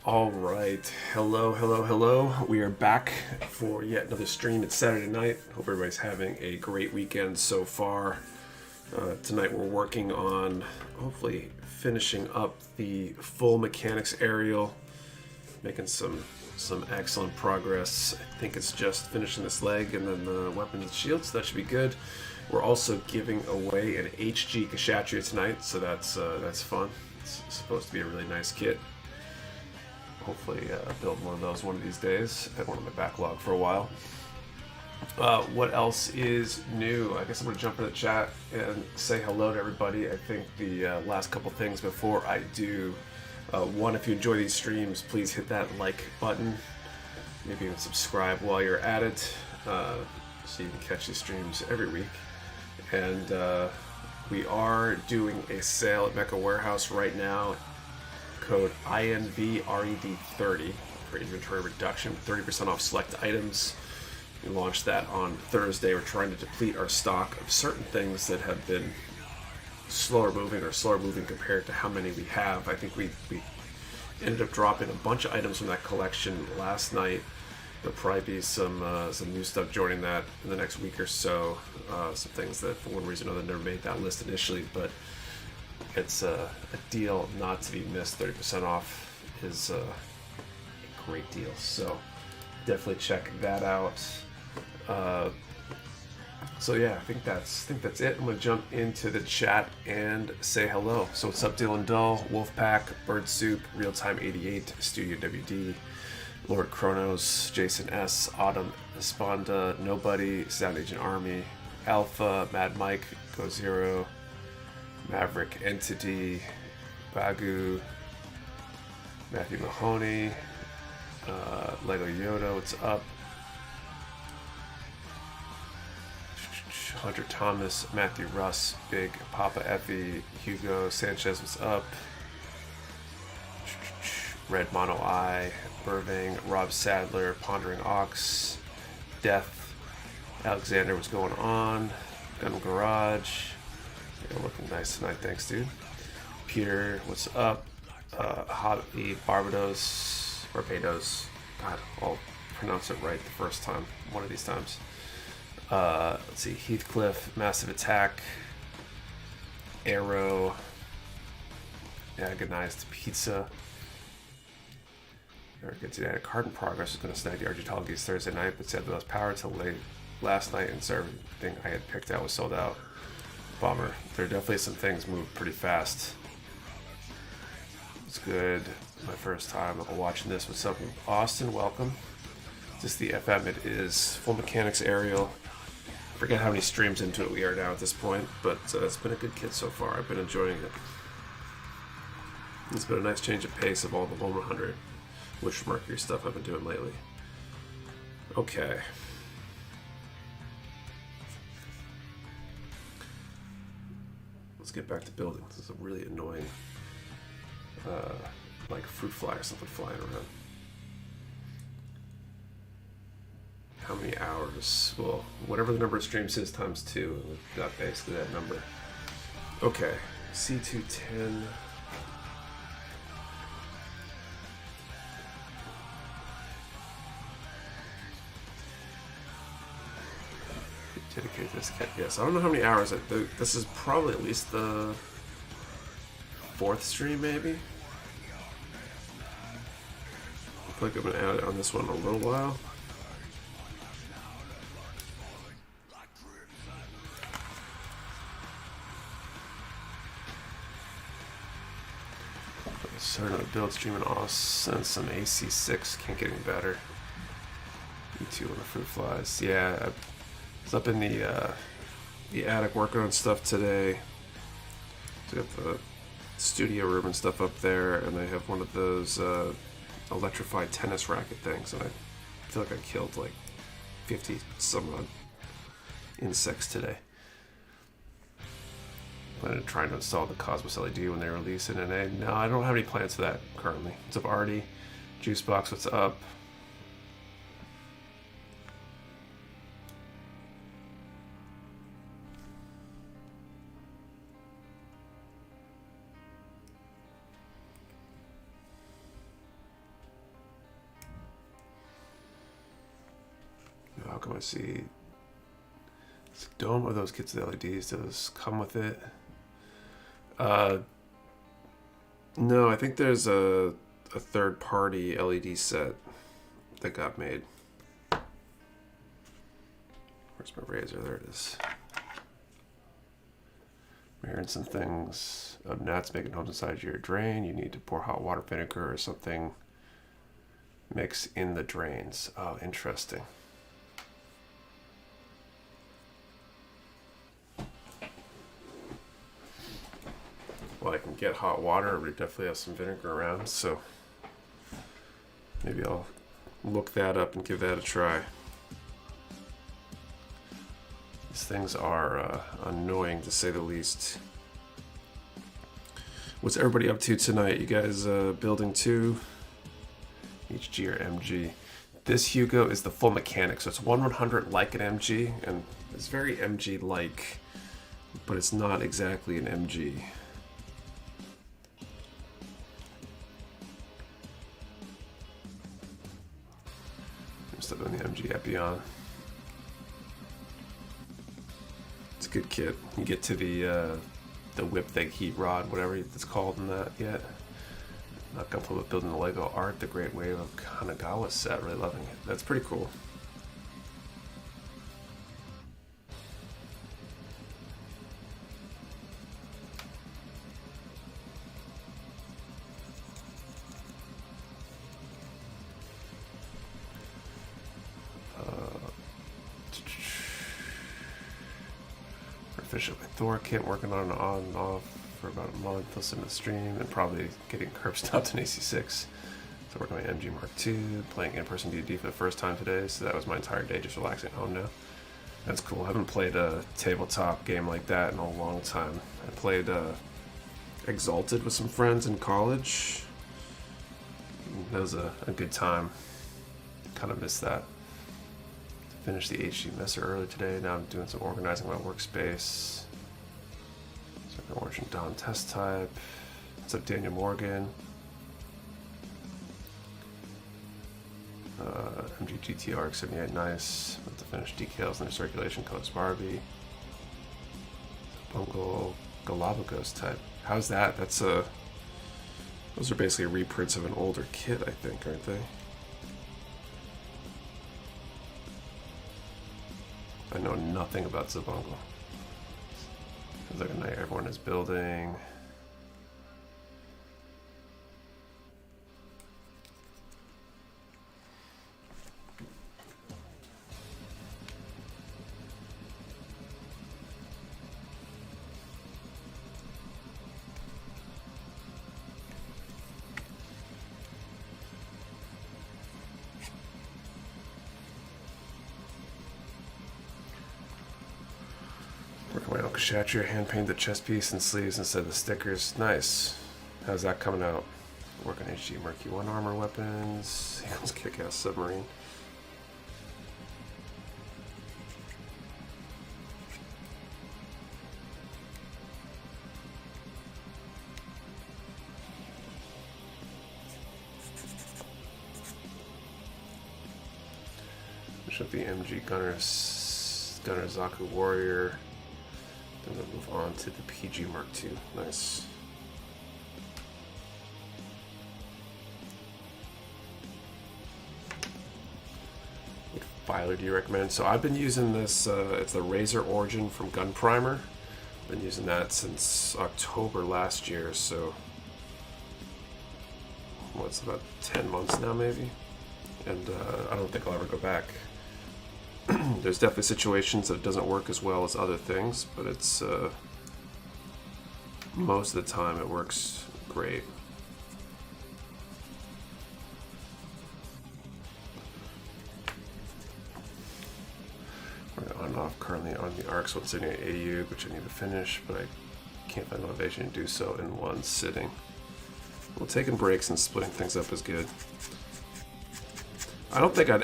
All right. Hello, hello, hello. We are back for yet another stream. It's Saturday night. Hope everybody's having a great weekend so far. Tonight we're working on hopefully finishing up the full mechanics aerial, making some excellent progress. I think it's just finishing this leg and then the weapons and shields. So that should be good. We're also giving away an HG KSHATRIYA tonight, so that's fun. It's supposed to be a really nice kit. Hopefully build one of those one of these days. I've had one in my backlog for a while. What else is new? I guess I'm going to jump in the chat and say hello to everybody. I think the last couple things before I do. One, if you enjoy these streams, please hit that like button. Maybe even subscribe while you're at it, so you can catch these streams every week. And we are doing a sale at Mecha Warehouse right now. Code INVRED30 for inventory reduction, 30% off select items. We launched that on Thursday. We're trying to deplete our stock of certain things that have been slower moving compared to how many we have. I think we ended up dropping a bunch of items from that collection last night. There'll probably be some new stuff joining that in the next week or so. Some things that for one reason or another never made that list initially, but it's a deal not to be missed. 30% off is a great deal, so definitely check that out. So yeah, I think that's it. I'm gonna jump into the chat and say hello. So what's up, Dylan Dull, Wolfpack, Bird Soup, Real Time 88, Studio WD, Lord Kronos, Jason S, Autumn Esponda, Nobody, Sound Agent Army, Alpha, Mad Mike, Go Zero, Maverick Entity, Bagu, Matthew Mahoney, Lego Yoda, what's up? Hunter Thomas, Matthew Russ, Big Papa Effie, Hugo Sanchez, what's up? Red Mono Eye, Burving, Rob Sadler, Pondering Ox, Death, Alexander, what's going on? Gun Garage, you're looking nice tonight, thanks dude. Peter, what's up? Hobby Barbados, God, I'll pronounce it right the first time, one of these times. Let's see, Heathcliff, Massive Attack, Arrow, Agonized Pizza. Very good today. A card in progress was going to snag the Argentologies Thursday night, but said lost power till late last night, and so everything I had picked out was sold out. Bummer. There are definitely some things moved pretty fast. It's good. My first time watching this. What's up, Austin? Welcome. Just the FM. It is full mechanics aerial. Forget how many streams into it we are now at this point, but it's been a good kit so far. I've been enjoying it. It's been a nice change of pace of all the 100, which Mercury stuff I've been doing lately. Okay. Let's get back to building. This is a really annoying, like fruit fly or something flying around. How many hours? Well, whatever the number of streams is times 2. We've got basically that number. Okay, C210. Dedicate this kit. Yes, I don't know how many hours. This is probably at least the 4th stream, maybe. I feel like I'm gonna add it on this one in a little while. Starting to build stream in Oz and some AC6. Can't get any better. E2 on the fruit flies. Yeah, I was up in the attic working on stuff today. So got the studio room and stuff up there, and I have one of those electrified tennis racket things, and I feel like I killed like 50 some odd insects today. I'm trying to install the Cosmos LED when they release it, and no, I don't have any plans for that currently. What's up, Artie? Juicebox, what's up? I want to see. Don't know those kits with LEDs. Do those come with it? No, I think there's a third-party LED set that got made. Where's my razor? There it is. We're hearing some things of gnats making homes inside your drain. You need to pour hot water, vinegar, or something mix in the drains. Oh, interesting. Well, I can get hot water. We definitely have some vinegar around, so maybe I'll look that up and give that a try. These things are annoying, to say the least. What's everybody up to tonight? You guys building too? HG or MG? This Hugo is the full mechanic, so it's 1/100 like an MG, and it's very MG-like, but it's not exactly an MG. I'm still doing the MG Epion. It's a good kit. You get to the whip thing, heat rod, whatever it's called in that yet. Not comfortable with building the Lego art, the Great Wave of Kanagawa set. Really loving it. That's pretty cool. Efficiently Thor kit, working on and off for about a month, listening to the stream, and probably getting curb stopped in AC6. So working on my MG Mark II, playing in-person D&D for the first time today, so that was my entire day, just relaxing at home now. That's cool. I haven't played a tabletop game like that in a long time. I played Exalted with some friends in college. That was a good time. Kind of missed that. Finished the HG Messer earlier today. Now I'm doing some organizing my workspace. So I'm watching Dom test type. What's up, Daniel Morgan? MG GTR X78, nice. With the finished decals and the circulation codes Barbie. Bungle Galapagos type. How's that? That's a. Those are basically reprints of an older kit, I think, aren't they? I know nothing about Zabungle. Feels like a night everyone is building. My Uncle KSHATRIYA hand painted the chest piece and sleeves instead of the stickers. Nice. How's that coming out? Work on HG Murky 1 armor weapons. Eagles kick-ass submarine. Finish up the MG Gunner Zaku Warrior. Then we'll move on to the PG Mark II. Nice. What filer do you recommend? So I've been using this, it's the Razor Origin from Gun Primer. Been using that since October last year, so what's about 10 months now maybe? And I don't think I'll ever go back. There's definitely situations that it doesn't work as well as other things, but it's most of the time it works great. We're on and off currently on the ARCs one sitting at AU, which I need to finish, but I can't find motivation to do so in one sitting. Well, taking breaks and splitting things up is good. I don't think I'd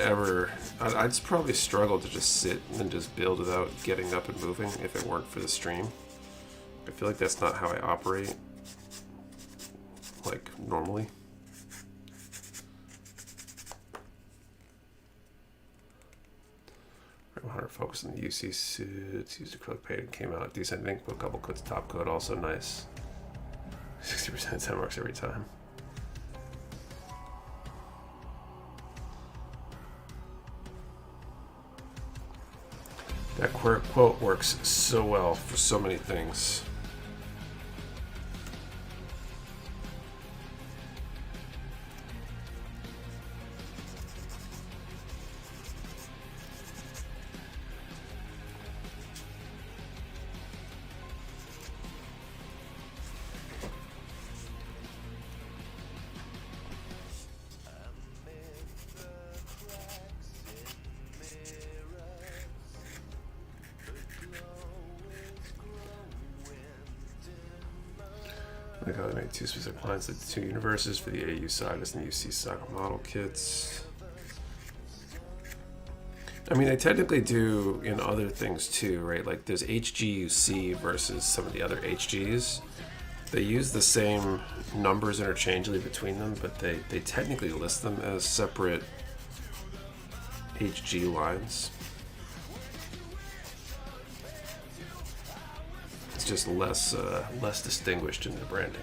probably struggle to just sit and just build without getting up and moving if it weren't for the stream. I feel like that's not how I operate, like, normally. focus on the UC suits. Used acrylic paint, came out decent. Ink, a couple coats, top coat, also nice. 60% 10 marks every time. That quote works so well for so many things. Like how they make two specific lines, like the two universes for the AU side and the UC soccer model kits. I mean, they technically do in other things too, right? Like there's HGUC versus some of the other HGs. They use the same numbers interchangeably between them, but they technically list them as separate HG lines. It's just less distinguished in the branding.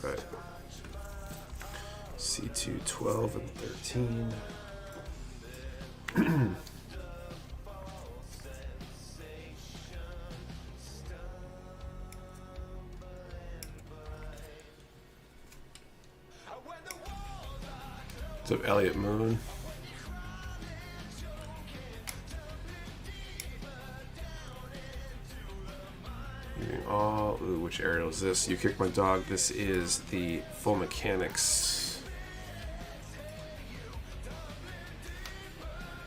Right. C2, 12, and 13. What's up, Elliot Moon? Ooh, which aerial is this? You Kicked My Dog. This is the Full Mechanics.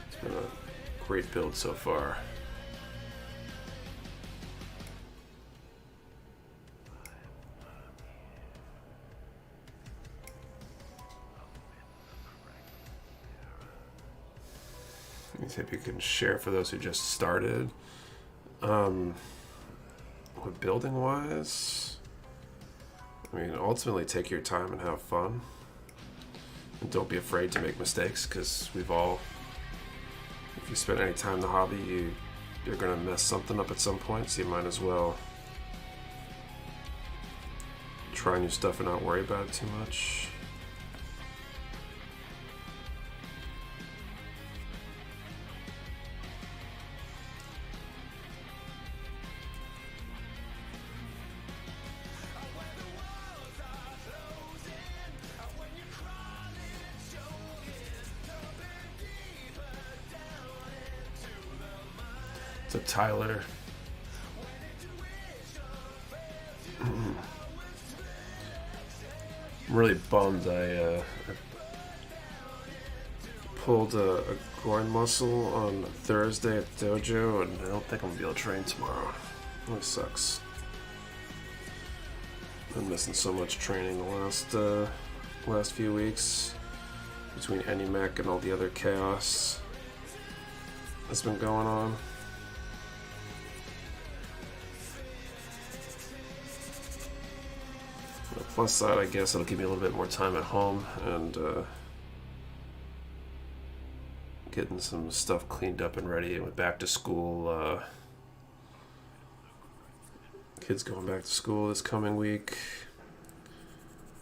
It's been a great build so far. Let me see if you can share for those who just started. What building wise, I mean, ultimately take your time and have fun, and don't be afraid to make mistakes, because we've all, if you spend any time in the hobby, you're gonna mess something up at some point, so you might as well try new stuff and not worry about it too much. So Tyler, I'm really bummed. I pulled a groin muscle on Thursday at the dojo, and I don't think I'm gonna be able to train tomorrow. It really sucks. Been missing so much training the last few weeks between AnyMech and all the other chaos that's been going on. On the plus side, I guess it'll give me a little bit more time at home and getting some stuff cleaned up and ready. And with back to school, kids going back to school this coming week,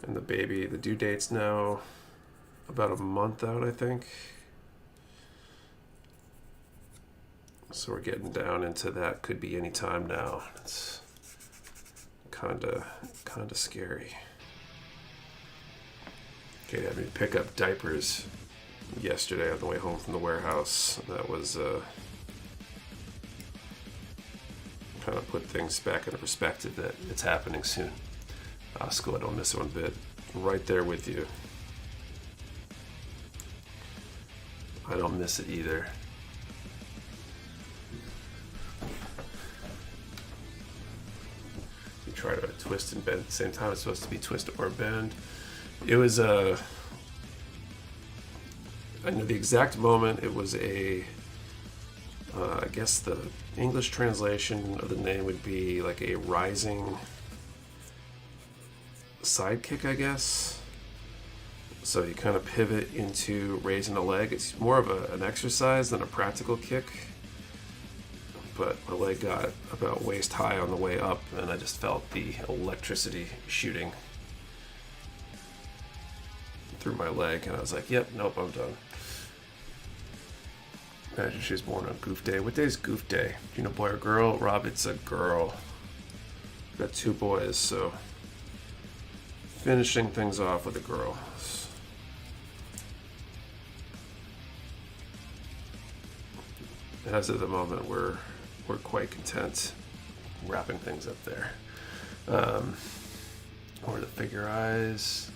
and the due date's now about a month out, I think. So we're getting down into that. Could be any time now. It's kinda scary. Okay, I had me pick up diapers yesterday on the way home from the warehouse. That was kind of put things back into perspective that it's happening soon. School, I don't miss one bit. Right there with you. I don't miss it either. You try to twist and bend at the same time. It's supposed to be twist or bend. It was I know the exact moment. It was I guess the English translation of the name would be like a rising sidekick, I guess. So you kind of pivot into raising a leg. It's more of an exercise than a practical kick. But my leg got about waist high on the way up, and I just felt the electricity shooting through my leg, and I was like, yep, nope, I'm done. Imagine she was born on Goof Day. What day is Goof Day? Do you know, boy or girl? Rob, it's a girl. Got 2 boys, so finishing things off with a girl. As of the moment, we're quite content wrapping things up there. Or the figure eyes.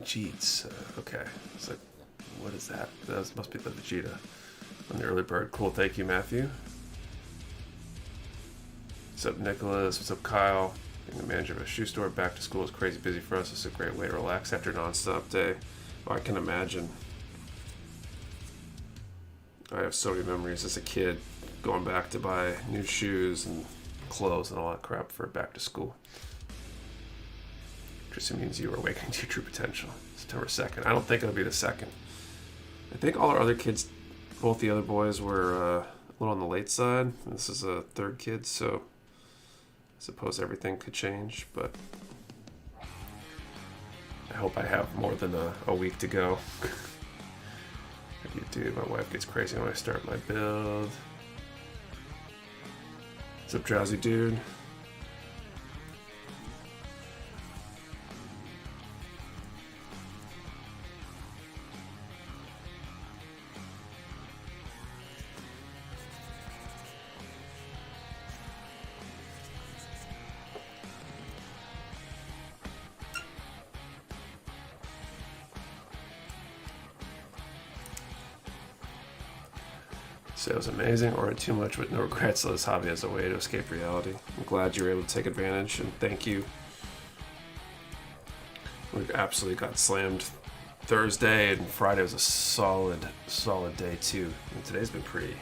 Jeets. Okay. It's like, what is that? That must be the Vegeta on the early bird. Cool. Thank you, Matthew. What's up, Nicholas? What's up, Kyle? Being the manager of a shoe store, back to school is crazy busy for us. It's a great way to relax after a non-stop day. Oh, I can imagine. I have so many memories as a kid going back to buy new shoes and clothes and all that crap for back to school. Just means you are awakening to your true potential. September 2nd. I don't think it'll be the 2nd. I think all our other kids, both the other boys, were a little on the late side. This is a 3rd kid, so I suppose everything could change, but I hope I have more than a week to go. What do you do? My wife gets crazy when I start my build. What's up, drowsy dude? Sales amazing, or too much with no regrets. So this hobby as a way to escape reality. I'm glad you were able to take advantage, and thank you. We absolutely got slammed Thursday, and Friday was a solid day too. And today's been pretty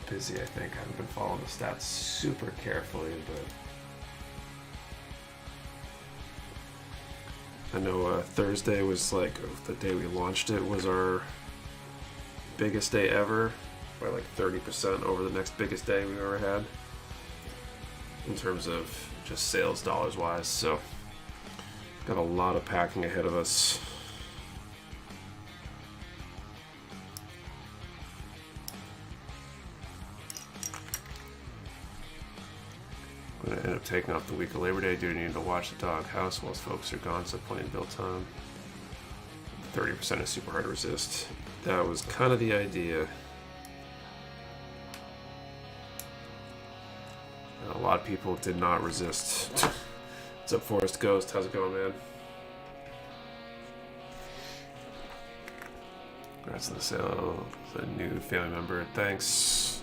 busy, I think. I haven't been following the stats super carefully, but I know Thursday was like the day we launched it was our biggest day ever, by like 30% over the next biggest day we've ever had in terms of just sales dollars wise. So got a lot of packing ahead of us. I'm gonna end up taking off the week of Labor Day due to needing to watch the dog house whilst folks are gone, so plenty of build time. 30% is super hard to resist. That was kind of the idea. And a lot of people did not resist. What's up, Forest Ghost? How's it going, man? Congrats on the sale. It's a new family member. Thanks.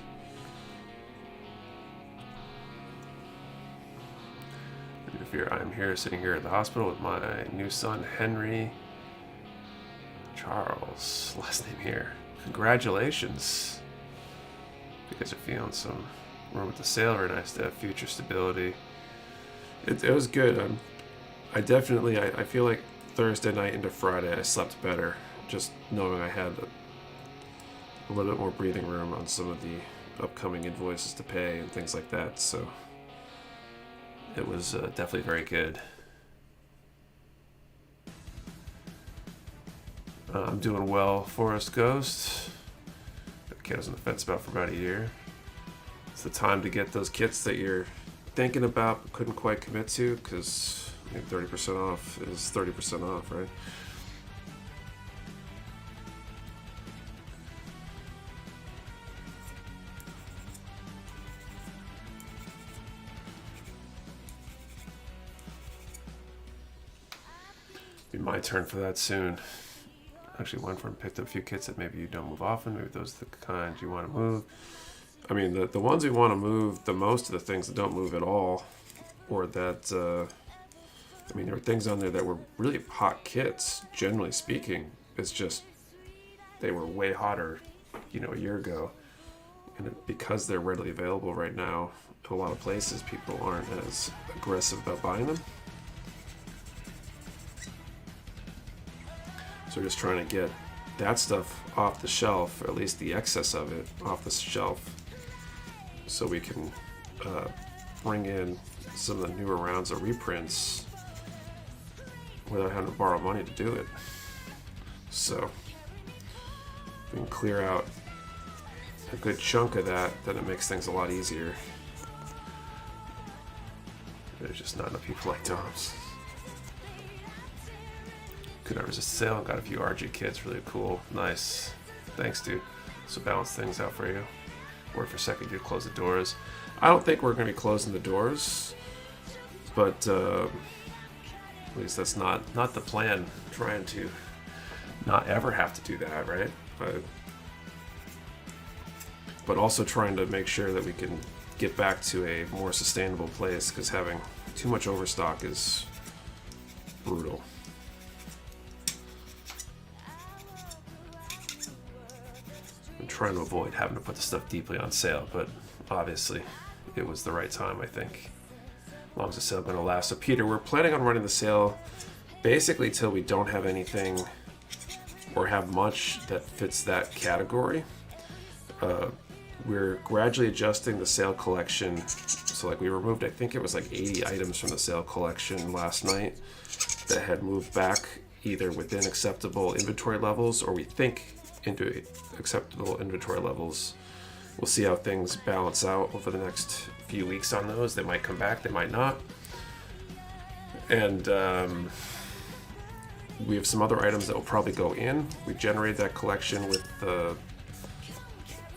If you're, I'm here, sitting here at the hospital with my new son, Henry Charles. Last name here. Congratulations. You guys are feeling some room with the sale. Very nice to have future stability. It was good. I definitely, I feel like Thursday night into Friday I slept better, just knowing I had a little bit more breathing room on some of the upcoming invoices to pay and things like that. So it was definitely very good. I'm doing well, Forest Ghost. The kid was on the fence about for about a year. It's the time to get those kits that you're thinking about but couldn't quite commit to, because I think 30% off is 30% off, right? Be my turn for that soon. Actually went for and picked up a few kits that maybe you don't move often. Maybe those are the kind you want to move. I mean, the ones we want to move, the most of the things that don't move at all, or that, I mean, there were things on there that were really hot kits, generally speaking. It's just, they were way hotter, you know, a year ago. And because they're readily available right now, in a lot of places, people aren't as aggressive about buying them. So we're just trying to get that stuff off the shelf, or at least the excess of it off the shelf, so we can bring in some of the newer rounds of reprints without having to borrow money to do it. So we can clear out a good chunk of that, then it makes things a lot easier. There's just not enough people like Tom's. Could I resist sale? Got a few RG kits, really cool. Nice. Thanks, dude. So balance things out for you. Word for second, you close the doors. I don't think we're going to be closing the doors, but at least that's not the plan. Trying to not ever have to do that, right? But also trying to make sure that we can get back to a more sustainable place, because having too much overstock is brutal. I'm trying to avoid having to put the stuff deeply on sale, but obviously it was the right time, I think. As long as the sale is going to last. So Peter, we're planning on running the sale basically till we don't have anything or have much that fits that category. We're gradually adjusting the sale collection. So like we removed, I think it was like 80 items from the sale collection last night that had moved back either within acceptable inventory levels, or we think into acceptable inventory levels. We'll see how things balance out over the next few weeks on those. They might come back, they might not. And we have some other items that will probably go in. We generated that collection with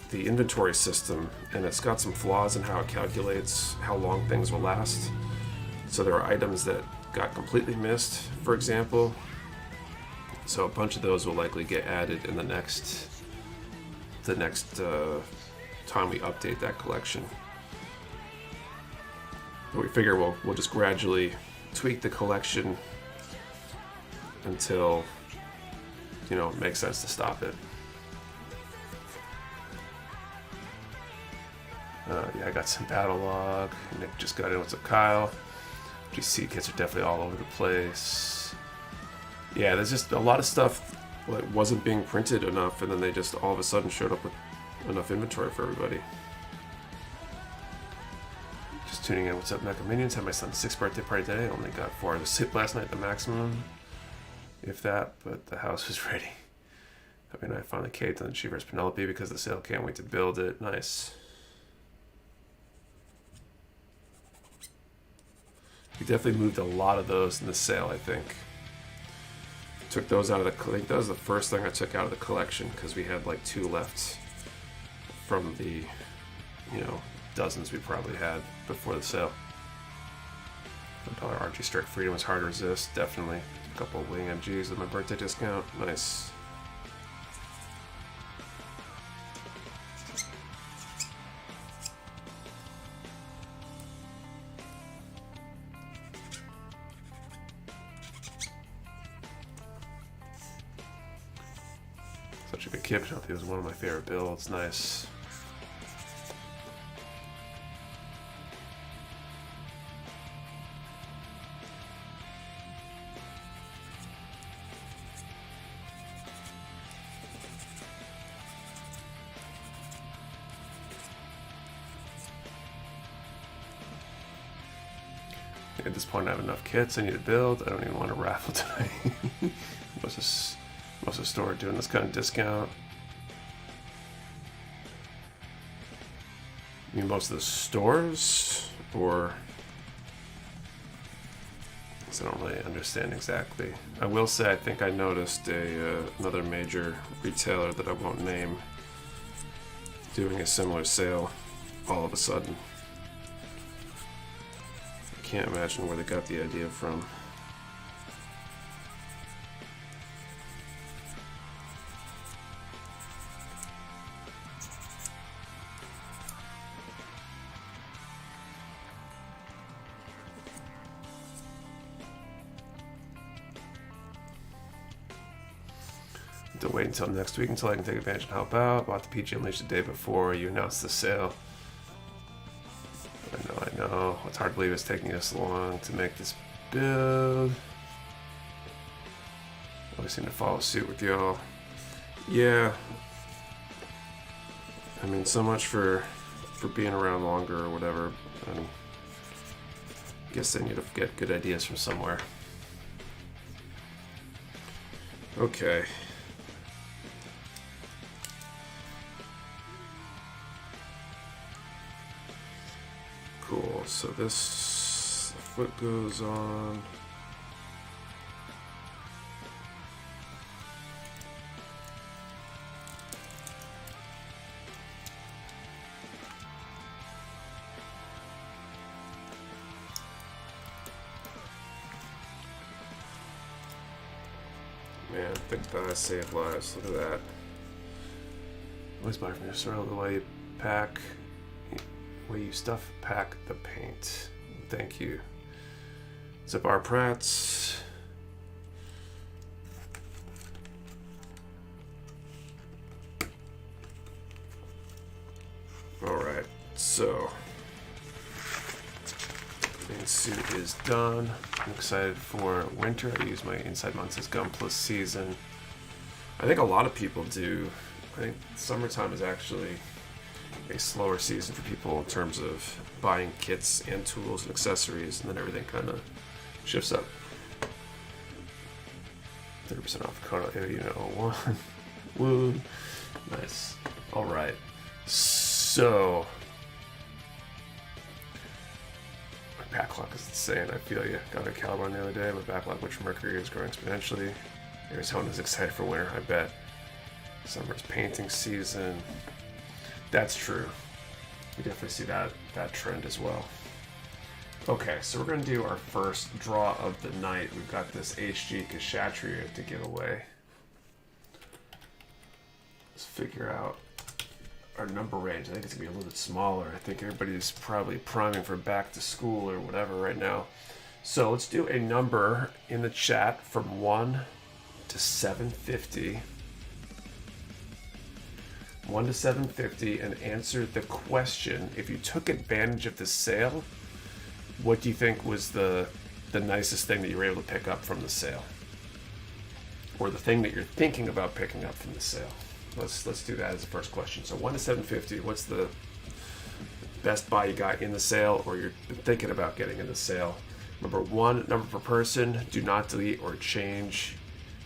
the inventory system, and it's got some flaws in how it calculates how long things will last. So there are items that got completely missed, for example. So a bunch of those will likely get added in the next time we update that collection. But we figure we'll just gradually tweak the collection until, you know, it makes sense to stop it. Yeah, I got some battle log. Nick just got in. What's up, Kyle? GC kits are definitely all over the place. Yeah, there's just a lot of stuff that wasn't being printed enough, and then they just all of a sudden showed up with enough inventory for everybody. Just tuning in. What's up, Mecha Minions? Had my son's 6th birthday party today. Only got 4 hours of sleep last night, the maximum, if that. But the house was ready. I mean, I finally caved on the Cheevers Penelope because the sale. Can't wait to build it. Nice. We definitely moved a lot of those in the sale, I think. Took those out of the, I think that was the first thing I took out of the collection, because we had like 2 left from the, you know, dozens we probably had before the sale. $1 RG Strike Freedom was hard to resist, definitely. A couple of Wing MGs with my birthday discount, nice. Such a good kit. It was one of my favorite builds. Nice. At this point, I have enough kits. I need to build. I don't even want to raffle tonight. Most of the store doing this kind of discount. You mean most of the stores, or? I don't really understand exactly. I will say I think I noticed another major retailer that I won't name doing a similar sale all of a sudden. I can't imagine where they got the idea from. To wait until next week until I can take advantage and help out. Bought the PG Unleashed the day before you announced the sale. I know. It's hard to believe it's taking us long to make this build. Always seem to follow suit with y'all. Yeah. I mean, so much for being around longer or whatever. I guess they need to get good ideas from somewhere. Okay. Cool. So this foot goes on. Man, big thighs save lives. Look at that. Always buy from your store the way you pack, way you stuff, pack the paint. Thank you. Zip our Prats. Alright, so main suit is done. I'm excited for winter. I use my inside months as Gum Plus season. I think a lot of people do. I think summertime is actually a slower season for people in terms of buying kits and tools and accessories, and then everything kind of shifts up. 30% off Kono 8101. Woo. Nice. Alright. So my backlog is insane. I feel you. Got a Caliban the other day. My backlog, which Mercury is growing exponentially. Arizona's excited for winter, I bet. Summer's painting season. That's true. We definitely see that trend as well. Okay, so we're going to do our first draw of the night. We've got this HG KSHATRIYA to give away. Let's figure out our number range. I think it's going to be a little bit smaller. I think everybody's probably priming for back to school or whatever right now. So let's do a number in the chat from 1 to 750. 1 to 750, and answer the question. If you took advantage of the sale, what do you think was the nicest thing that you were able to pick up from the sale? Or the thing that you're thinking about picking up from the sale? Let's do that as the first question. So 1 to 750, what's the best buy you got in the sale or you're thinking about getting in the sale? Number 1, number per person. Do not delete or change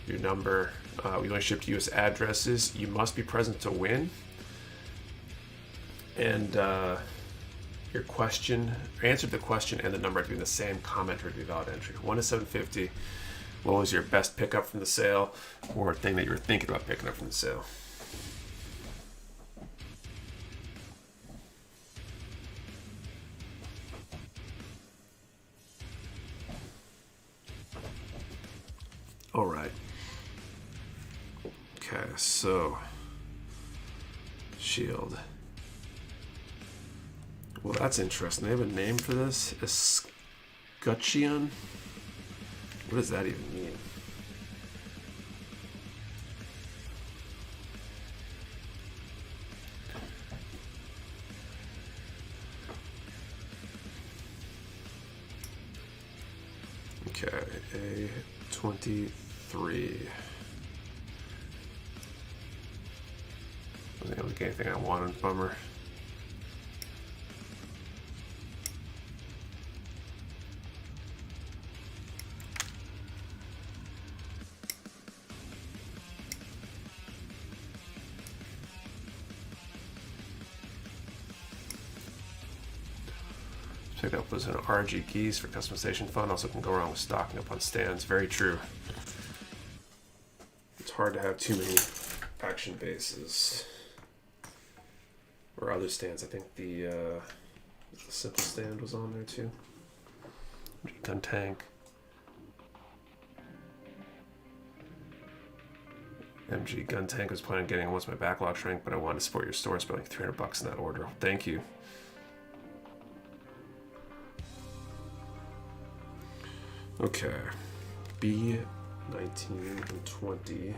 your number. We only ship to US addresses. You must be present to win. And your question, answer the question and the number have to be in the same comment or to be valid entry. 1 to 750. What was your best pickup from the sale or thing that you were thinking about picking up from the sale? All right. Okay, so shield. Well, that's interesting. They have a name for this. Escutcheon? What does that even mean? Okay, A23. Wasn't able to get anything I wanted, bummer. Pick up was an RG keys for customization fun. Also can go wrong with stocking up on stands. Very true. It's hard to have too many action bases or other stands. I think the simple stand was on there too. Gun tank. MG gun tank was planning on getting once my backlog shrank, but I wanted to support your store, spending $300 in that order. Thank you. Okay, B19 and 20.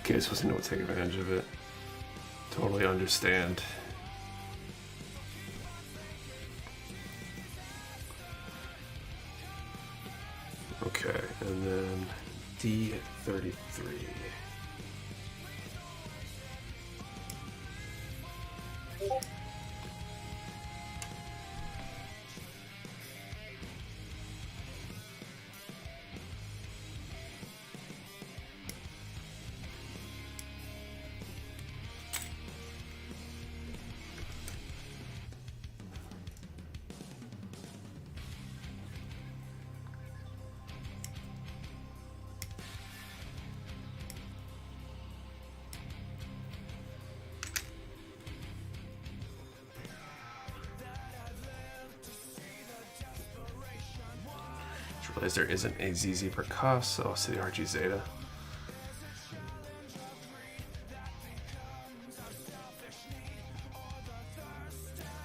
Kids wasn't able to take advantage of it. Totally understand. Okay, and then D33. Realize there isn't a ZZ per cost, so I'll see the HG Zeta.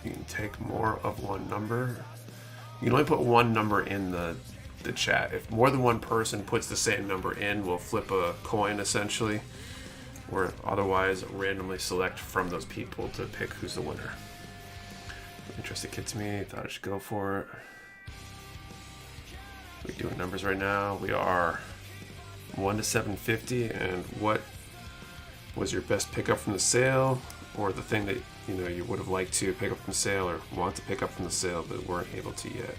You can take more of one number. You can only put one number in the chat. If more than one person puts the same number in, we'll flip a coin essentially, or otherwise randomly select from those people to pick who's the winner. Interested kid to me, thought I should go for it. We're doing numbers right now. We are 1 to 750. And what was your best pickup from the sale, or the thing that you would have liked to pick up from the sale or want to pick up from the sale but weren't able to yet?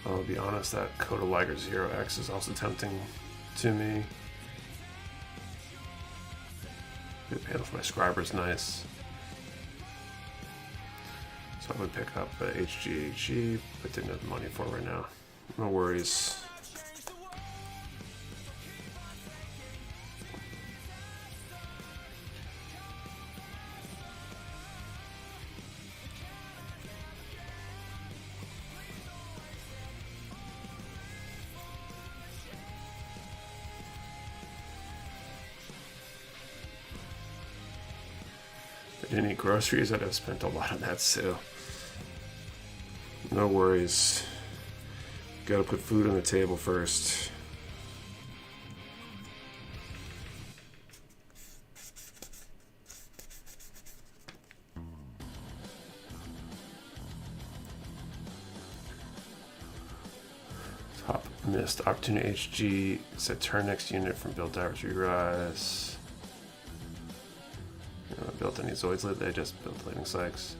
I'll be honest, that Coda Liger 0X is also tempting to me. The panel for my scriber is nice. So I would pick up the HG, but didn't have the money for it right now. No worries. Any groceries, I'd have spent a lot on that sale. No worries. Gotta put food on the table first. Top missed opportunity HG. Set turn next unit from build divers re-rise. Built any Zoids lit, they just built lightning sykes.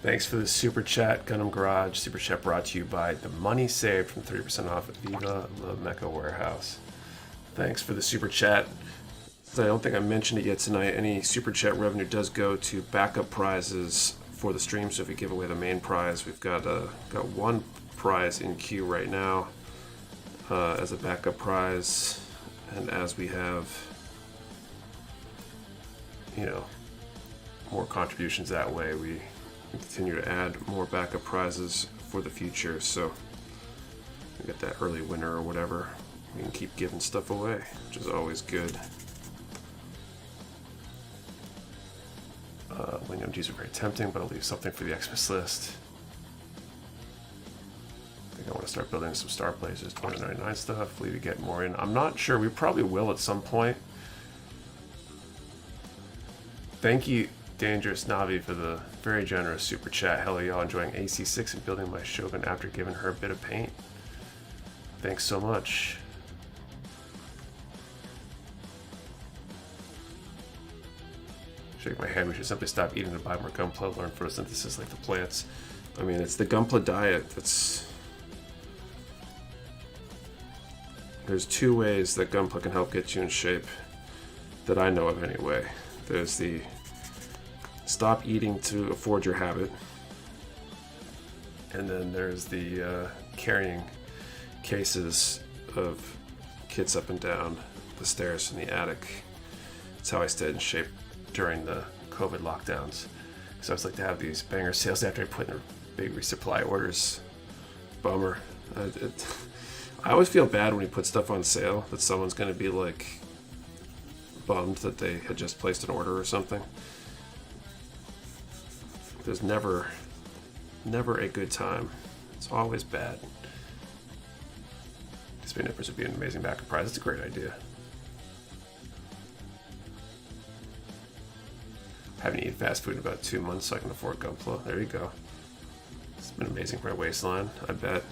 Thanks for the super chat, Gundam Garage. Super chat brought to you by the money saved from 30% off at Viva the Mecha Warehouse. Thanks for the super chat. I don't think I mentioned it yet tonight. Any super chat revenue does go to backup prizes for the stream. So if we give away the main prize, we've got one prize in queue right now. As a backup prize, and as we have more contributions that way, we continue to add more backup prizes for the future. So we get that early winner or whatever, we can keep giving stuff away, which is always good. Wing MGs are very tempting, but I'll leave something for the Xmas list. I want to start building some Star Blazers 2099 stuff. Hopefully we get more in. I'm not sure. We probably will at some point. Thank you, Dangerous Navi, for the very generous super chat. Hell, y'all enjoying AC6 and building my Shogun after giving her a bit of paint. Thanks so much. Shake my head. We should simply stop eating to buy more Gunpla. Learn photosynthesis like the plants. I mean, it's the Gunpla diet that's... There's two ways that Gunpla can help get you in shape that I know of anyway. There's the stop eating to afford your habit, and then there's the carrying cases of kits up and down the stairs from the attic. That's how I stayed in shape during the COVID lockdowns. So I always like to have these banger sales after I put in big resupply orders. Bummer. I always feel bad when you put stuff on sale that someone's going to be like bummed that they had just placed an order or something. There's never a good time. It's always bad. Spin nippers would be an amazing backup prize. It's a great idea. Haven't eaten fast food in about 2 months, so I can afford Gunpla. There you go. It's been amazing for my waistline, I bet.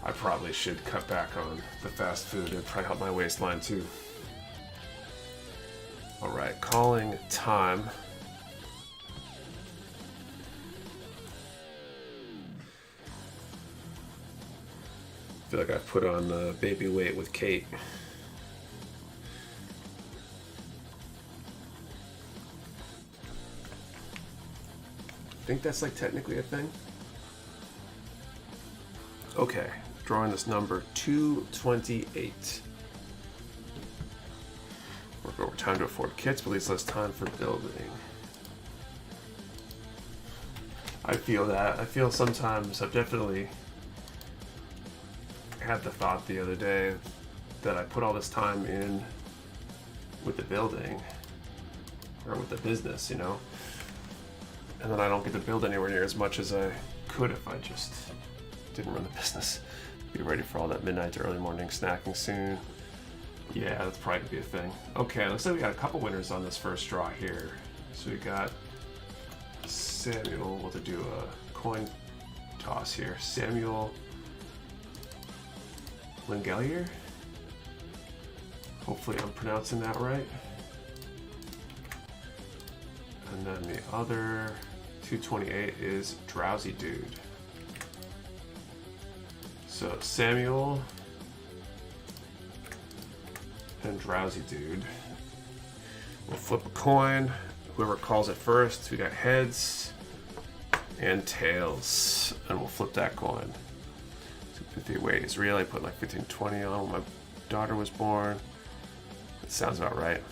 I probably should cut back on the fast food. It'd probably help my waistline too. All right, calling time. I feel like I've put on baby weight with Kate. I think that's like technically a thing. Okay, drawing this number 228. Work overtime to afford kits, but leaves less time for building. I feel that. I feel sometimes I've definitely had the thought the other day that I put all this time in with the building or with the business, you know, and then I don't get to build anywhere near as much as I could if I just didn't run the business. Be ready for all that midnight to early morning snacking soon. Yeah, that's probably gonna be a thing. Okay, looks like we got a couple winners on this first draw here. So we got Samuel. We'll have to do a coin toss here. Samuel Lingelier. Hopefully I'm pronouncing that right. And then the other 228 is Drowsy Dude. So Samuel and Drowsy Dude. We'll flip a coin. Whoever calls it first, we got heads and tails. And we'll flip that coin. 250 weight is real. I put like 1520 on when my daughter was born. That sounds about right.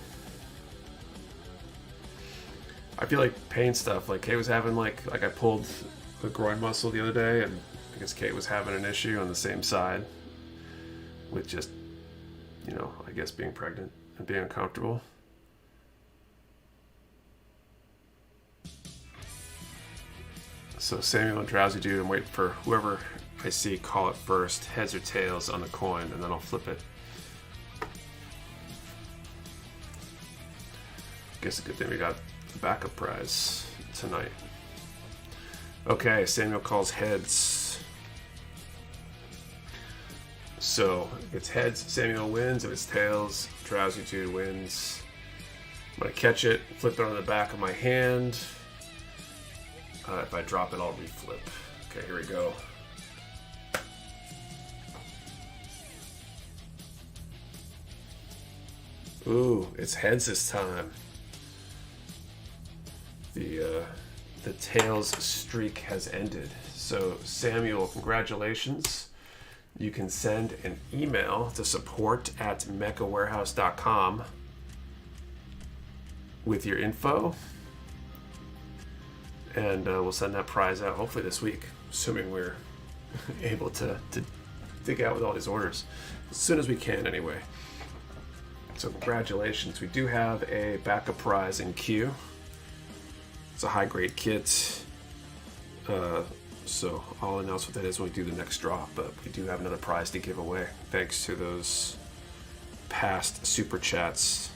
I feel like pain stuff. Like Kate was having like I pulled the groin muscle the other day, and I guess Kate was having an issue on the same side with just, you know, I guess being pregnant and being uncomfortable. So Samuel and Drowsy Dude, I'm waiting for whoever I see call it first, heads or tails on the coin, and then I'll flip it. Guess a good thing we got the backup prize tonight. Okay, Samuel calls heads. So if it's heads, Samuel wins. If it's tails, Drowsy Dude wins. I'm gonna catch it, flip it on the back of my hand. If I drop it, I'll reflip. Okay, here we go. Ooh, it's heads this time. The tails streak has ended. So Samuel, congratulations. You can send an email to support@mechawarehouse.com with your info. And we'll send that prize out hopefully this week, assuming we're able to dig out with all these orders. As soon as we can, anyway. So congratulations. We do have a backup prize in queue. It's a high-grade kit. So I'll announce what that is when we do the next draw. But we do have another prize to give away, thanks to those past super chats.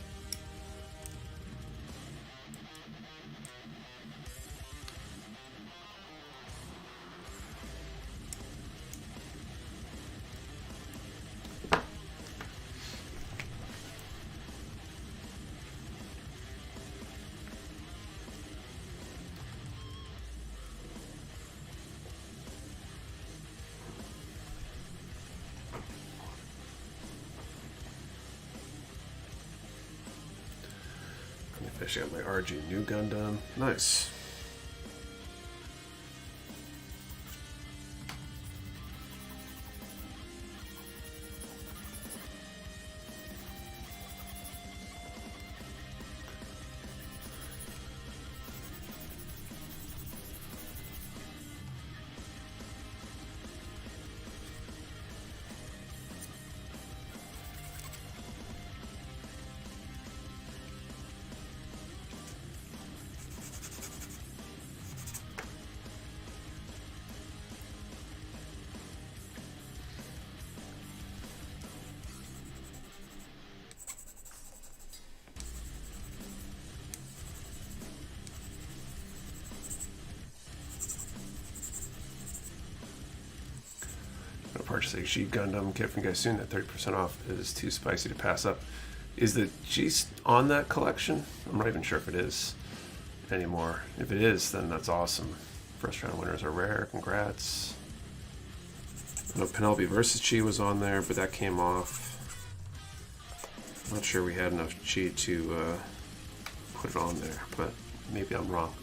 Actually got my RG new Gundam. Nice. Purchase HG Gundam kit from you guys soon. That 30% off is too spicy to pass up. Is the G on that collection? I'm not even sure if it is anymore. If it is, then that's awesome. First round winners are rare. Congrats. I know Penelope versus Chi was on there, but that came off. I'm not sure we had enough Chi to put it on there, but maybe I'm wrong.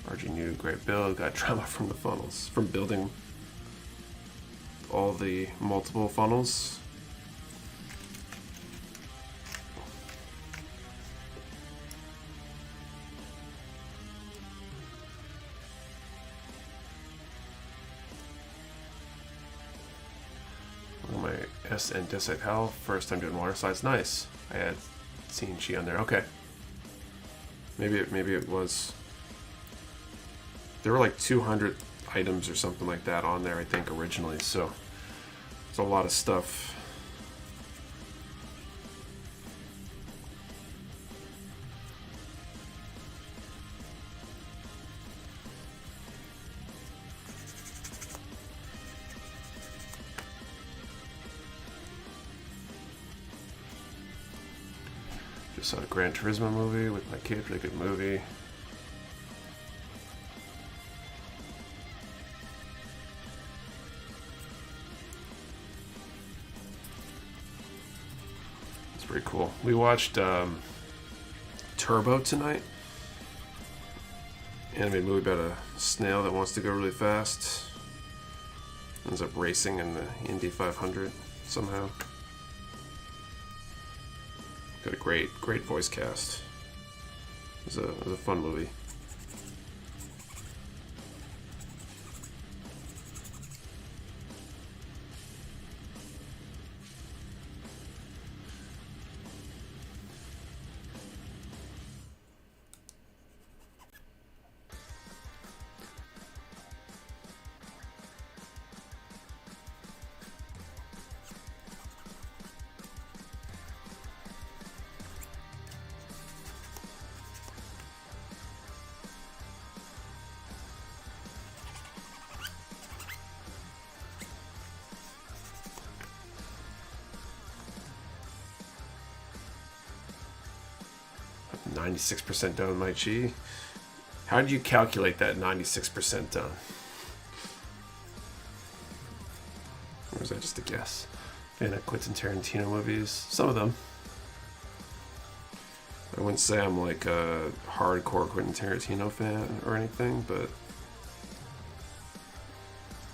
RG new, great build, got drama from the funnels. From building all the multiple funnels. My S and Decide Hell, first time doing water slides, nice. I had seen Chi on there, okay. Maybe it was. There were like 200 items or something like that on there, I think, originally, so it's a lot of stuff. Just saw a Gran Turismo movie with my kid, really good movie. Pretty cool. We watched Turbo tonight. Animated movie about a snail that wants to go really fast. Ends up racing in the Indy 500 somehow. Got a great voice cast. It was a fun movie. I'm 96% done with my Chi. How did you calculate that 96% done? Or was that just a guess? Fan of Quentin Tarantino movies? Some of them. I wouldn't say I'm like a hardcore Quentin Tarantino fan or anything, but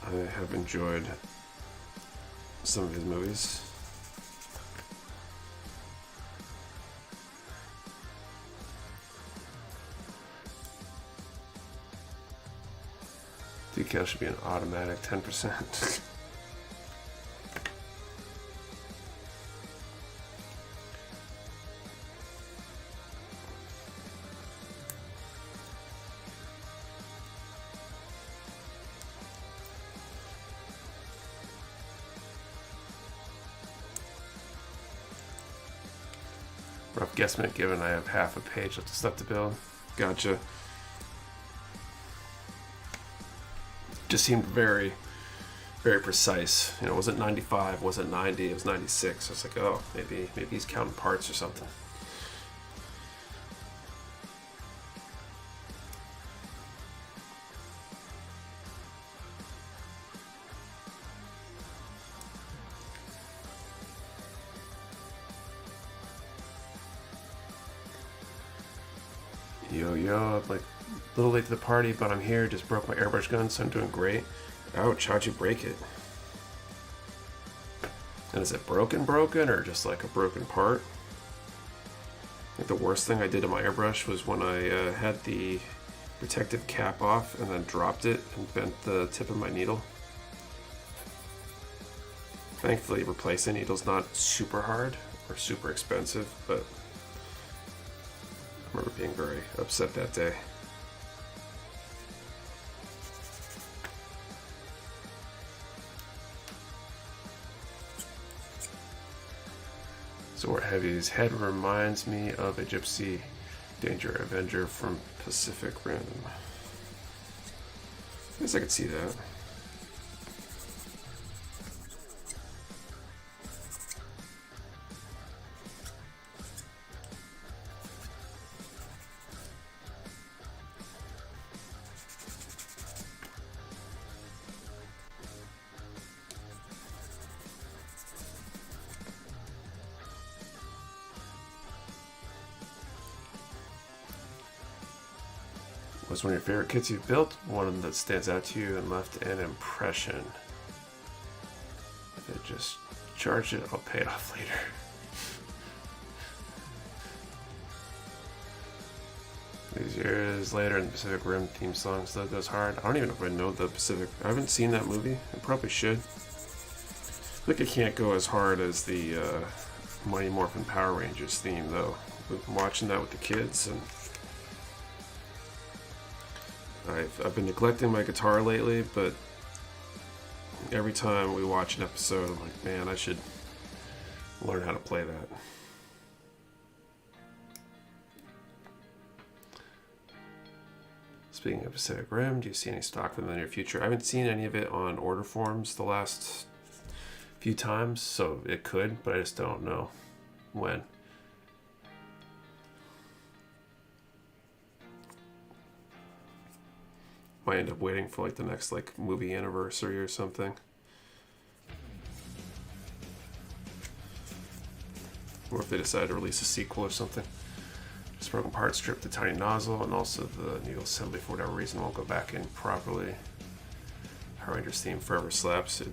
I have enjoyed some of his movies. Decal should be an automatic 10%. Rough guesstimate given I have half a page of stuff to build. Gotcha. Just seemed very, very precise. You know, it wasn't 95, wasn't 90, it was 96. I was like, oh, maybe he's counting parts or something. Yo, I'm like a little late to the party, but I'm here. Just broke my airbrush gun, so I'm doing great. Ouch, how'd you break it? And is it broken, or just like a broken part? I think the worst thing I did to my airbrush was when I had the protective cap off and then dropped it and bent the tip of my needle. Thankfully, replacing needle's not super hard or super expensive, but I remember being very upset that day. Sword Heavy's head reminds me of a Gypsy Danger Avenger from Pacific Rim. I guess I could see that. What's one of your favorite kits you've built? One that stands out to you and left an impression. If I just charge it, I'll pay it off later. These years later, and the Pacific Rim theme song still goes hard. I don't even know if I know the Pacific. I haven't seen that movie. I probably should. I think it can't go as hard as the Mighty Morphin Power Rangers theme, though. We've been watching that with the kids, and I've been neglecting my guitar lately, but every time we watch an episode, I'm like, man, I should learn how to play that. Speaking of Pacific Rim, do you see any stock for them in the near future? I haven't seen any of it on order forms the last few times, so it could, but I just don't know when. Might end up waiting for like the next movie anniversary or something. Or if they decide to release a sequel or something. Just broken part, stripped the tiny nozzle, and also the needle assembly for whatever reason won't go back in properly. Power Rangers theme forever slaps. It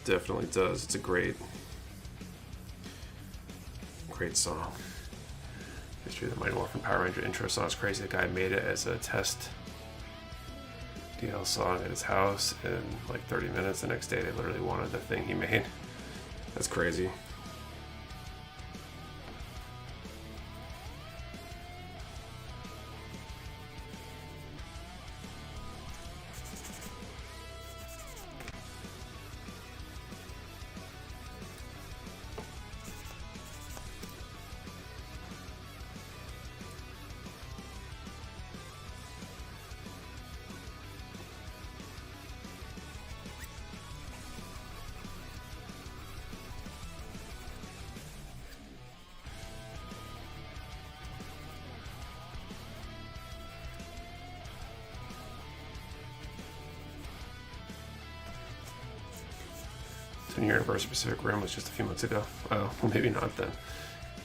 definitely does. It's a great song. History of the Mighty Morphin Power Ranger intro song is crazy. The guy made it as a test DL song at his house in like 30 minutes. The next day they literally wanted the thing he made. That's crazy. The year anniversary Pacific Rim was just a few months ago. Oh, well, maybe not then.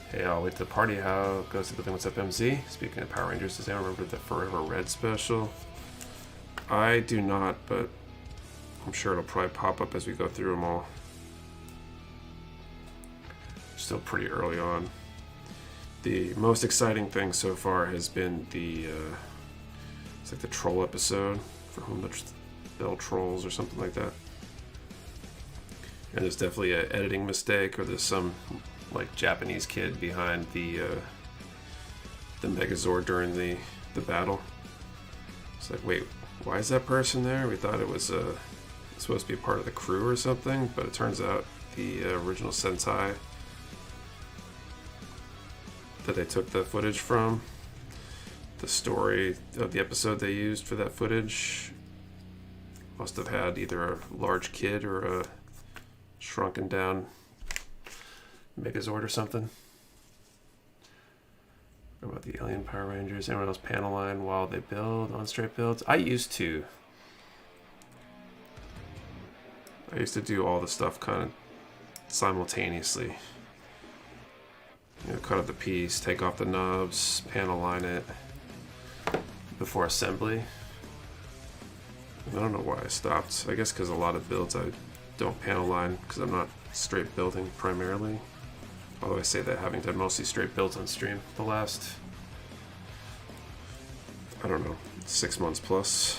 Hey, I'll wait to the party. How goes the thing? What's up, MZ? Speaking of Power Rangers, does anyone remember the Forever Red special? I do not, but I'm sure it'll probably pop up as we go through them all. Still pretty early on. The most exciting thing so far has been it's like the troll episode, For Whom the Bell Trolls or something like that. And there's definitely an editing mistake, or there's some like Japanese kid behind the Megazord during the battle. It's like, wait, why is that person there? We thought it was supposed to be part of the crew or something, but it turns out the original Sentai that they took the footage from, the story of the episode they used for that footage must have had either a large kid or a shrunken down Megazord or something. What about the Alien Power Rangers? Anyone else panel line while they build on straight builds? I used to do all the stuff kind of simultaneously. You know, cut up the piece, take off the nubs, panel line it, before assembly. I don't know why I stopped. I guess because a lot of builds I don't panel line because I'm not straight building primarily. Although I say that having done mostly straight builds on stream the last, I don't know, 6 months plus.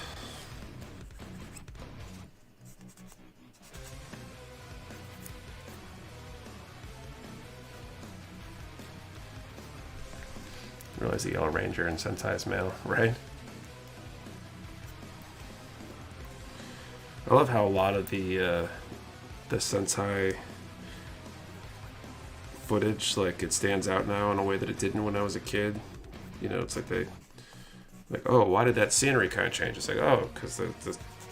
I realize the Yellow Ranger and Sentai is male, right? I love how a lot of the Sentai footage, like, it stands out now in a way that it didn't when I was a kid. You know, it's like oh, why did that scenery kind of change? It's like, oh, because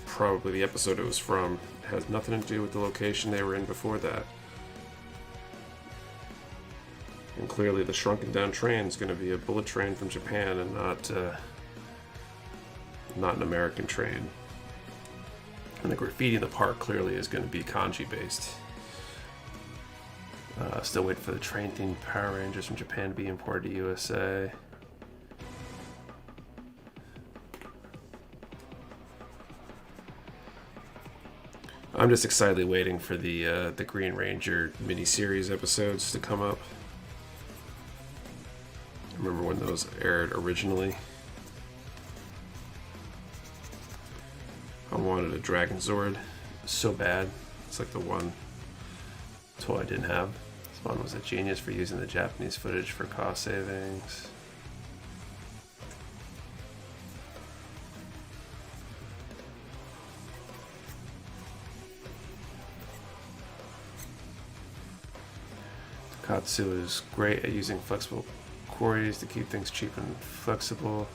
probably the episode it was from has nothing to do with the location they were in before that. And clearly the shrunken down train is going to be a bullet train from Japan and not an American train. And the graffiti in the park clearly is going to be kanji based. Still waiting for the train themed Power Rangers from Japan to be imported to USA. I'm just excitedly waiting for the Green Ranger miniseries episodes to come up. I remember when those aired originally. I wanted a Dragon Zord so bad. It's like the one toy I didn't have. Spawn was a genius for using the Japanese footage for cost savings. Katsu is great at using flexible quarries to keep things cheap and flexible.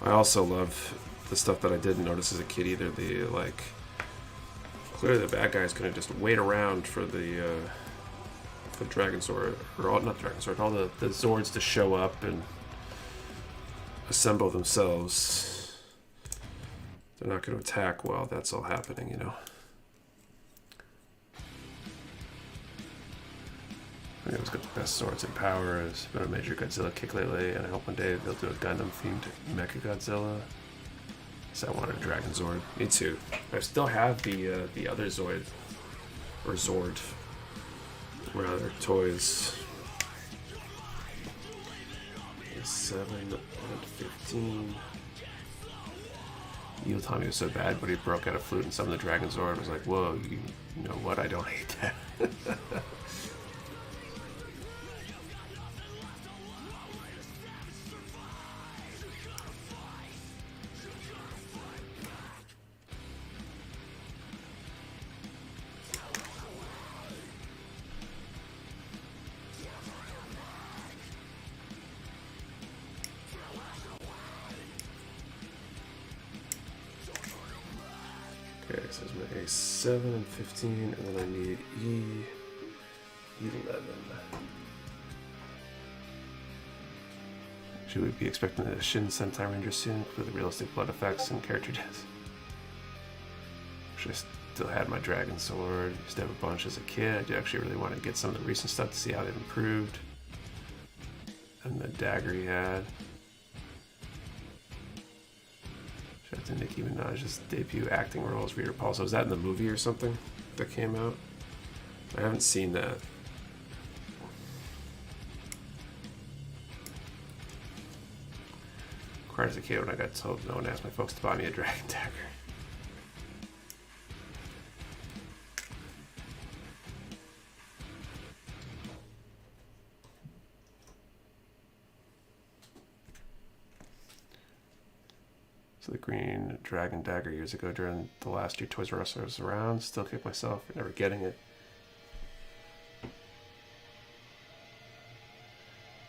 I also love the stuff that I didn't notice as a kid either. The, like, clearly the bad guy's gonna just wait around for the Dragon Zord, or all, not Dragon Zord, all the Zords to show up and assemble themselves. They're not going to attack while that's all happening, you know. I think it was got the best swords and power. It's been a major Godzilla kick lately, and I hope one day they'll do a Gundam-themed Mecha Godzilla. So I wanted a Dragon Zord. Me too. I still have the other Zord, or Zord, rather, toys. 7 and 15. Tommy was so bad, but he broke out a flute and summoned the Dragon Zord. I was like, whoa, you know what? I don't hate that. Okay, so it's my A7 and 15, and then I need E11. Should we be expecting a Shin Sentai Ranger soon with the realistic blood effects and character deaths? Wish I still had my Dragon Sword. Used to have a bunch as a kid. I do actually really want to get some of the recent stuff to see how they've improved. And the dagger he had. Shout out to Nicki Minaj's debut acting role as Rita Repulsa. Was that in the movie or something that came out? I haven't seen that. Cried as a kid when I got told no one asked my folks to buy me a dragon dagger. So the green dragon dagger years ago during the last year Toys R Us I was around. Still kick myself for never getting it.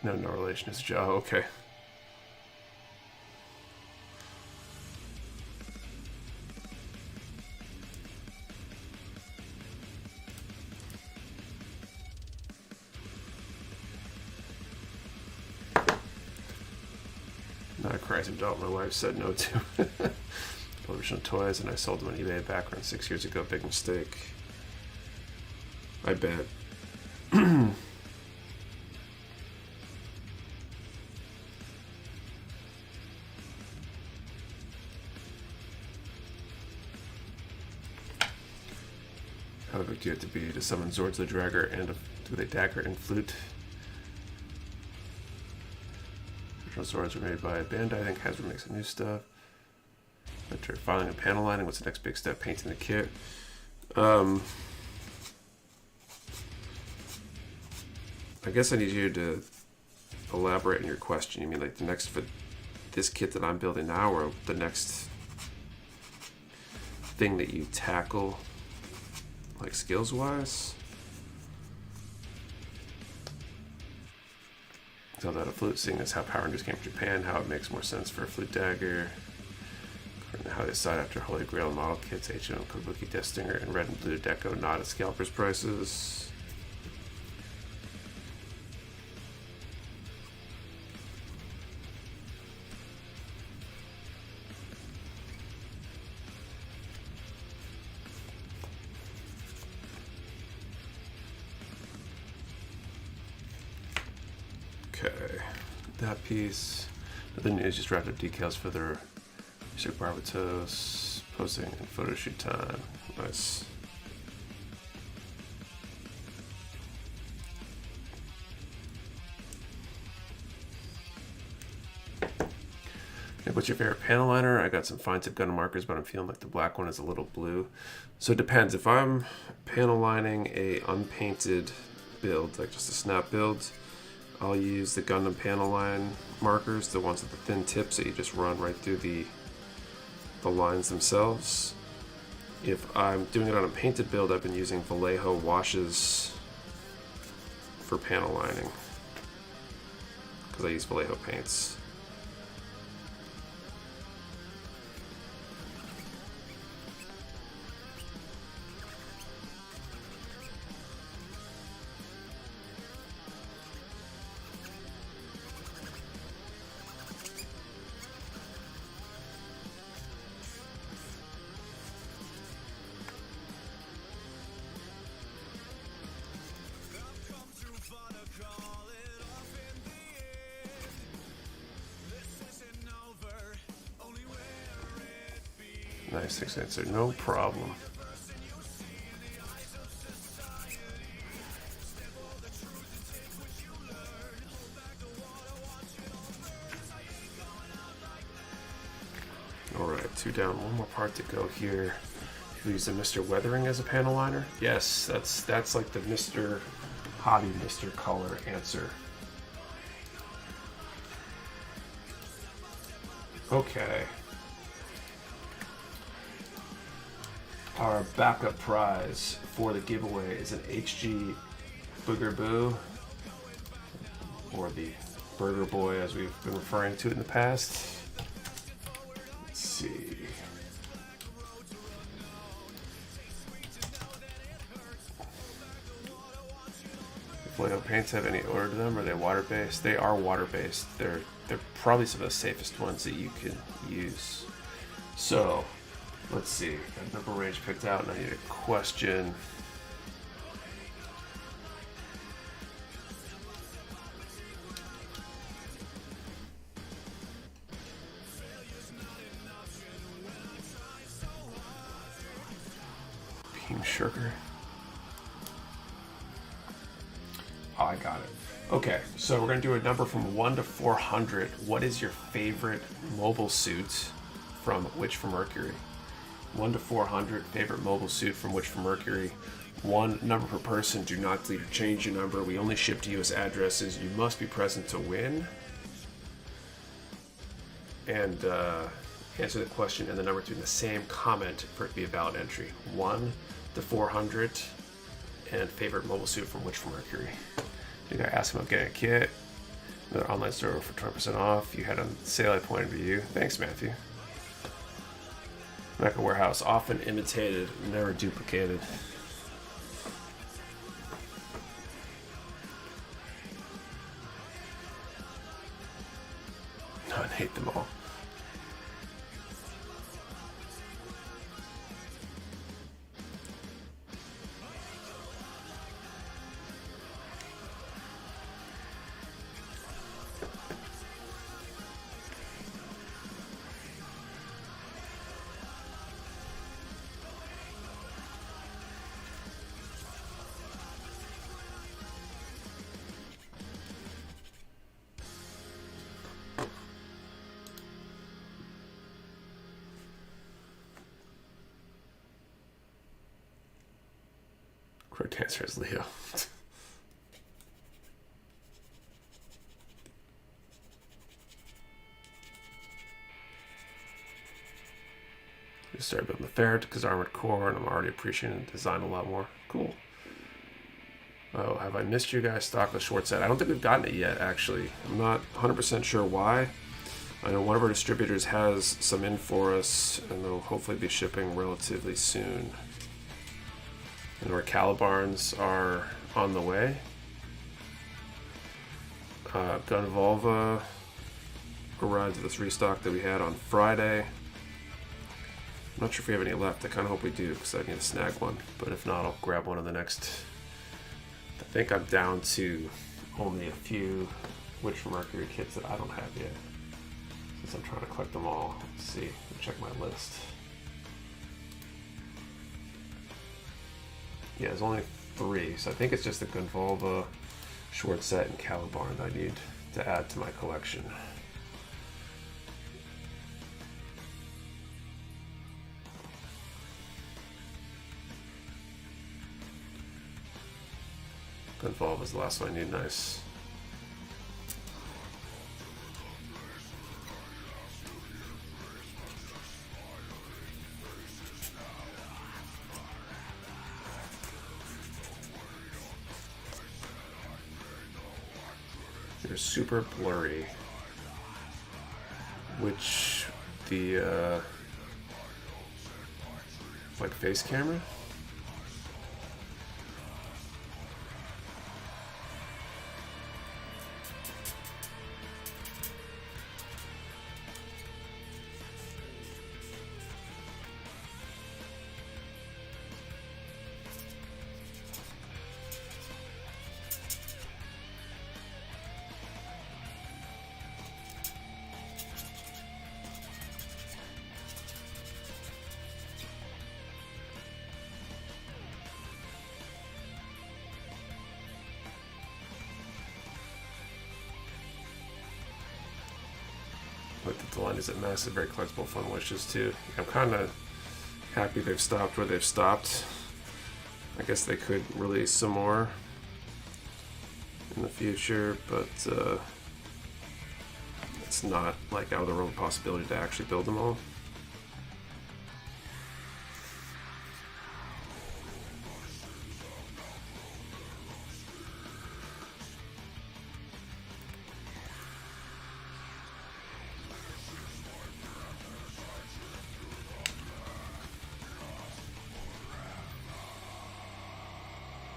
No relation to Joe. Oh, okay. Not a crazy adult my wife said no to. Original toys, and I sold them on eBay back around 6 years ago. Big mistake. I bet. How big do you have to be to summon Zords the Dragger and with a dagger and flute? Original swords were made by Bandai. I think Hasbro makes some new stuff. After filing and panel lining, what's the next big step? Painting the kit. I guess I need you to elaborate on your question. You mean like the next for this kit that I'm building now, or the next thing that you tackle, like skills wise? Tell that a flute, seeing as how Power Rangers came from Japan, how it makes more sense for a flute dagger. According to how they decide after Holy Grail model kits, H&M, Kabuki, Death Stinger, and Red and Blue Deco not at scalpers prices. Okay, that piece. The news just wrapped up decals for their Music Barbatos, posting and photo shoot time. Nice. Okay, what's your favorite panel liner? I got some fine tip gun markers, but I'm feeling like the black one is a little blue. So it depends. If I'm panel lining a unpainted build, like just a snap build, I'll use the Gundam panel line markers, the ones with the thin tips that you just run right through the lines themselves. If I'm doing it on a painted build, I've been using Vallejo washes for panel lining because I use Vallejo paints. Nice, 6 answer, no problem. All right, 2 down, 1 more part to go here. We use the Mr. Weathering as a panel liner. Yes, that's like the Mr. Hobby Mr. Color answer. Okay. Our backup prize for the giveaway is an HG Booger Boo, or the Burger Boy as we've been referring to it in the past. Let's see. If Vallejo paints have any odor to them, are they water-based? They are water-based. They're probably some of the safest ones that you can use. So, let's see. Got number range picked out, and I need a question. Beam Sugar. Oh, I got it. Okay, so we're going to do a number from 1 to 400. What is your favorite mobile suit from Witch from Mercury? 1 to 400, favorite mobile suit from Witch from Mercury. 1 number per person. Do not delete or change your number. We only ship to US addresses. You must be present to win. And answer the question and the number to in the same comment for it to be a valid entry. 1 to 400, and favorite mobile suit from Witch from Mercury. You gotta ask him about getting a kit. Another online store for 20% off. You had on sale at point of view. Thanks, Matthew. Mecha Warehouse, often imitated, never duplicated. I hate them all. Correct answer is Leo. We started building the ferret because armored core, and I'm already appreciating the design a lot more. Cool. Oh, have I missed you guys stock the short set? I don't think we've gotten it yet, actually. I'm not 100% sure why. I know one of our distributors has some in for us, and they'll hopefully be shipping relatively soon. And our Calibarns are on the way. Gun Volva arrived at this restock that we had on Friday. I'm not sure if we have any left. I kind of hope we do, because I need to snag one. But if not, I'll grab one of the next. I think I'm down to only a few Witch Mercury kits that I don't have yet. Since I'm trying to collect them all. Let's see. Check my list. Yeah, there's only 3. So I think it's just the Gunvolva, short set, and Calibarn that I need to add to my collection. Gunvolva is the last one I need. Nice. They're super blurry. Which the like face camera? But the line isn't massive, very collectible, fun wishes too. I'm kind of happy they've stopped where they've stopped. I guess they could release some more in the future, but it's not like out of the realm of possibility to actually build them all.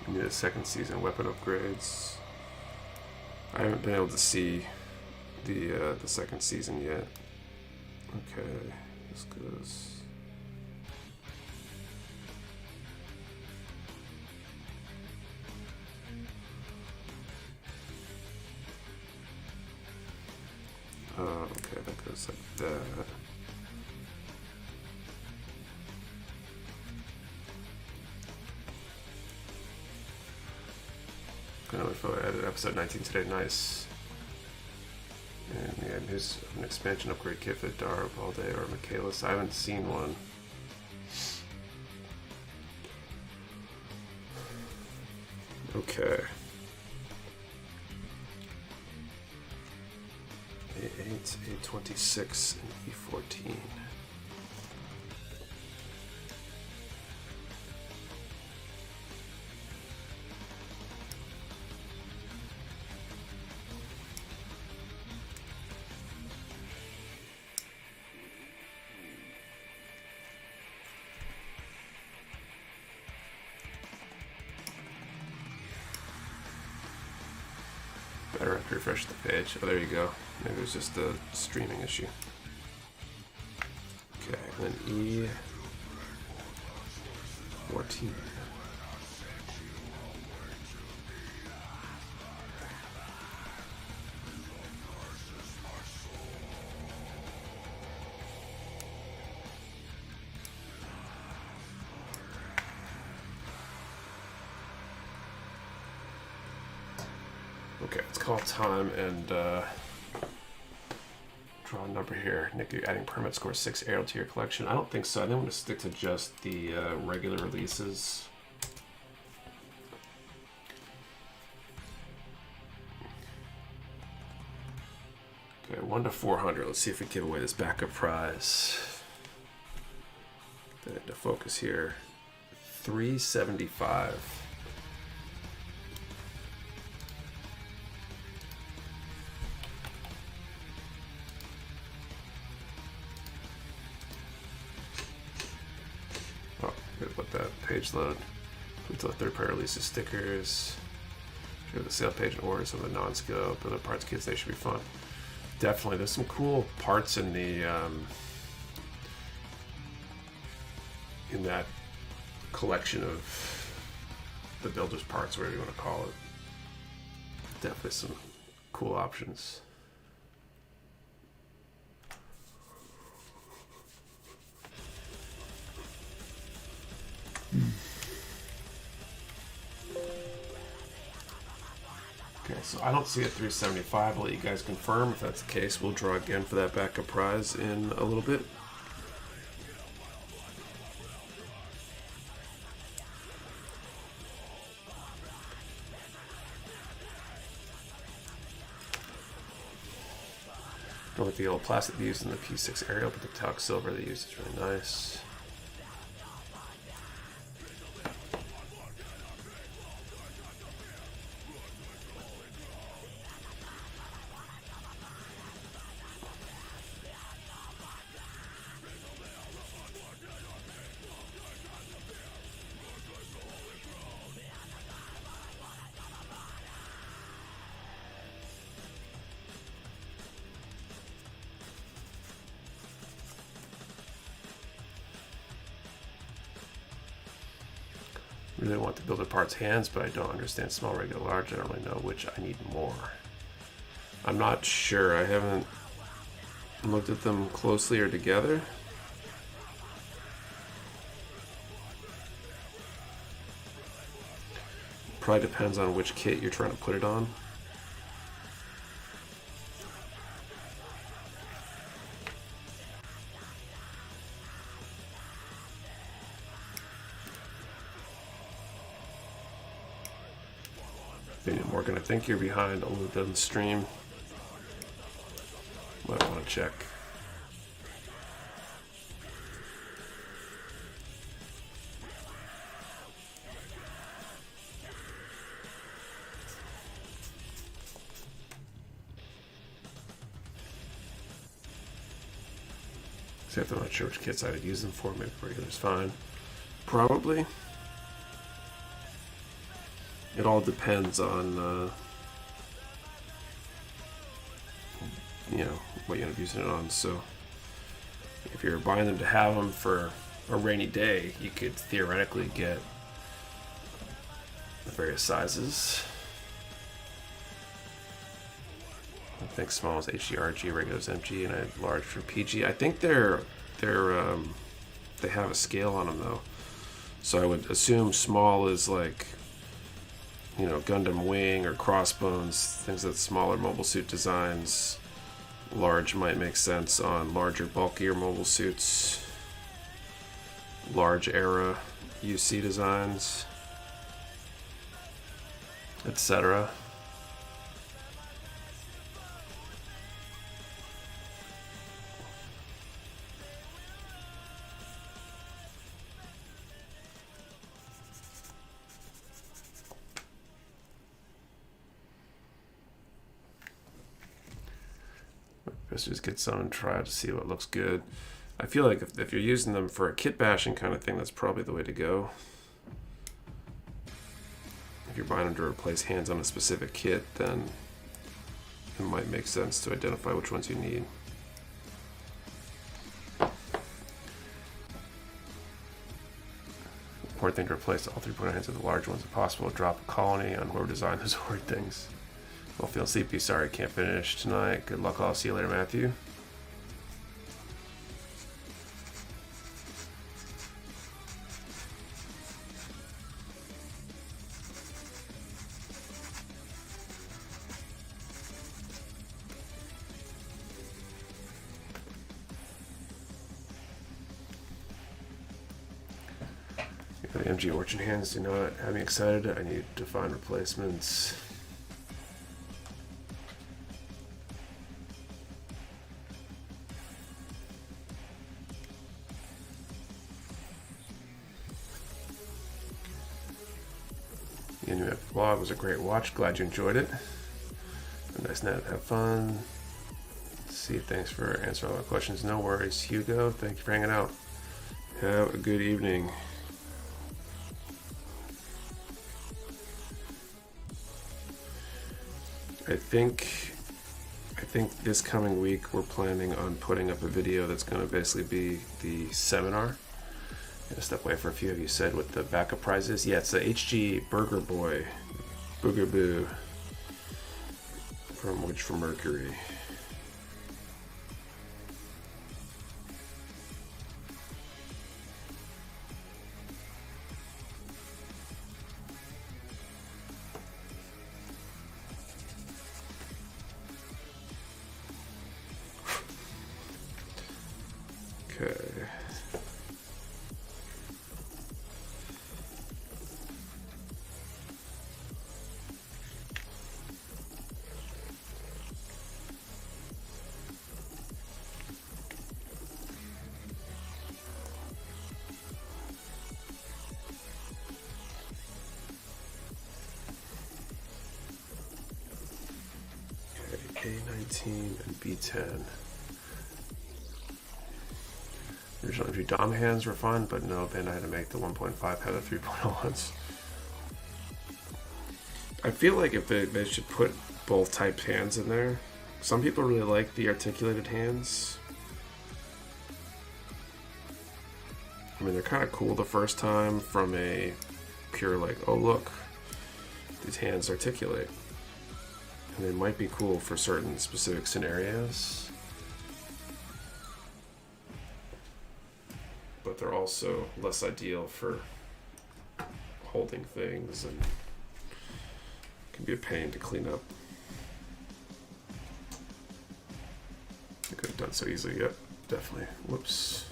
Need a second season weapon upgrades. I haven't been able to see the second season yet. Okay, this goes. Oh, okay, that goes like that. If I added episode 19 today, nice. And yeah, here's an expansion upgrade kit for Darb all day or Michaelis. I haven't seen one. Okay. A8, A26, and E14. Better have to refresh the page. Oh, there you go. Maybe it was just a streaming issue. Okay, and then E14. Okay, let's call time and draw a number here. Nick, you're adding permit score 6 arrow to your collection. I don't think so. I think I'm going to stick to just the regular releases. Okay, 1 to 400. Let's see if we give away this backup prize. Get into focus here. 375. Oh, gotta let that page load. Until third-party releases stickers. Show the sale page and orders of the non-scope and the parts kits. They should be fun. Definitely, there's some cool parts in the in that collection of the builder's parts, whatever you want to call it. Definitely some cool options. Okay, so I don't see a 375. I'll let you guys confirm if that's the case. We'll draw again for that backup prize in a little bit. Don't like the old plastic they used in the P6 aerial, but the talc silver they used is really nice. Really want the builder parts hands, but I don't understand small, regular, large. I don't really know which I need more. I'm not sure. I haven't looked at them closely or together. Probably depends on which kit you're trying to put it on. Morgan, I think you're behind a little bit on the stream. Might want to check. Except I'm not sure which kits I would use them for. Maybe regular's fine. Probably. It all depends on, you know, what you end up using it on. So if you're buying them to have them for a rainy day, you could theoretically get the various sizes. I think small is HG, RG, regular is MG, and I had large for PG. I think they have a scale on them though. So I would assume small is like, you know, Gundam Wing or Crossbones, things that's smaller mobile suit designs. Large might make sense on larger, bulkier mobile suits. Large era UC designs, etc. Let's just get some and try to see what looks good. I feel like if you're using them for a kit bashing kind of thing, that's probably the way to go. If you're buying them to replace hands on a specific kit, then it might make sense to identify which ones you need. Important thing to replace all 3.9 hands with the large ones if possible. Drop a colony on whoever designed those horrid things. Well, feel sleepy. Sorry, can't finish tonight. Good luck. I'll see you later, Matthew. The MG Origin hands do not have me excited. I need to find replacements. That vlog was a great watch. Glad you enjoyed it. A nice night. Have fun. See, thanks for answering all the questions. No worries. Hugo, thank you for hanging out. Have a good evening. I think this coming week we're planning on putting up a video that's going to basically be the seminar. I'm gonna step away for a few of you said what the backup prize is. Yeah, it's the HG Burger Boy Boogaboo from Witch from Mercury. Okay. A19 and B10. Original entry Dom hands were fun, but no, then I had to make the 1.5 have the 3.0 ones. I feel like if they should put both types hands in there. Some people really like the articulated hands. I mean, they're kind of cool the first time from a pure like, oh look, these hands articulate. And they might be cool for certain specific scenarios. But they're also less ideal for holding things and can be a pain to clean up. I could have done so easily. Yep, definitely. Whoops.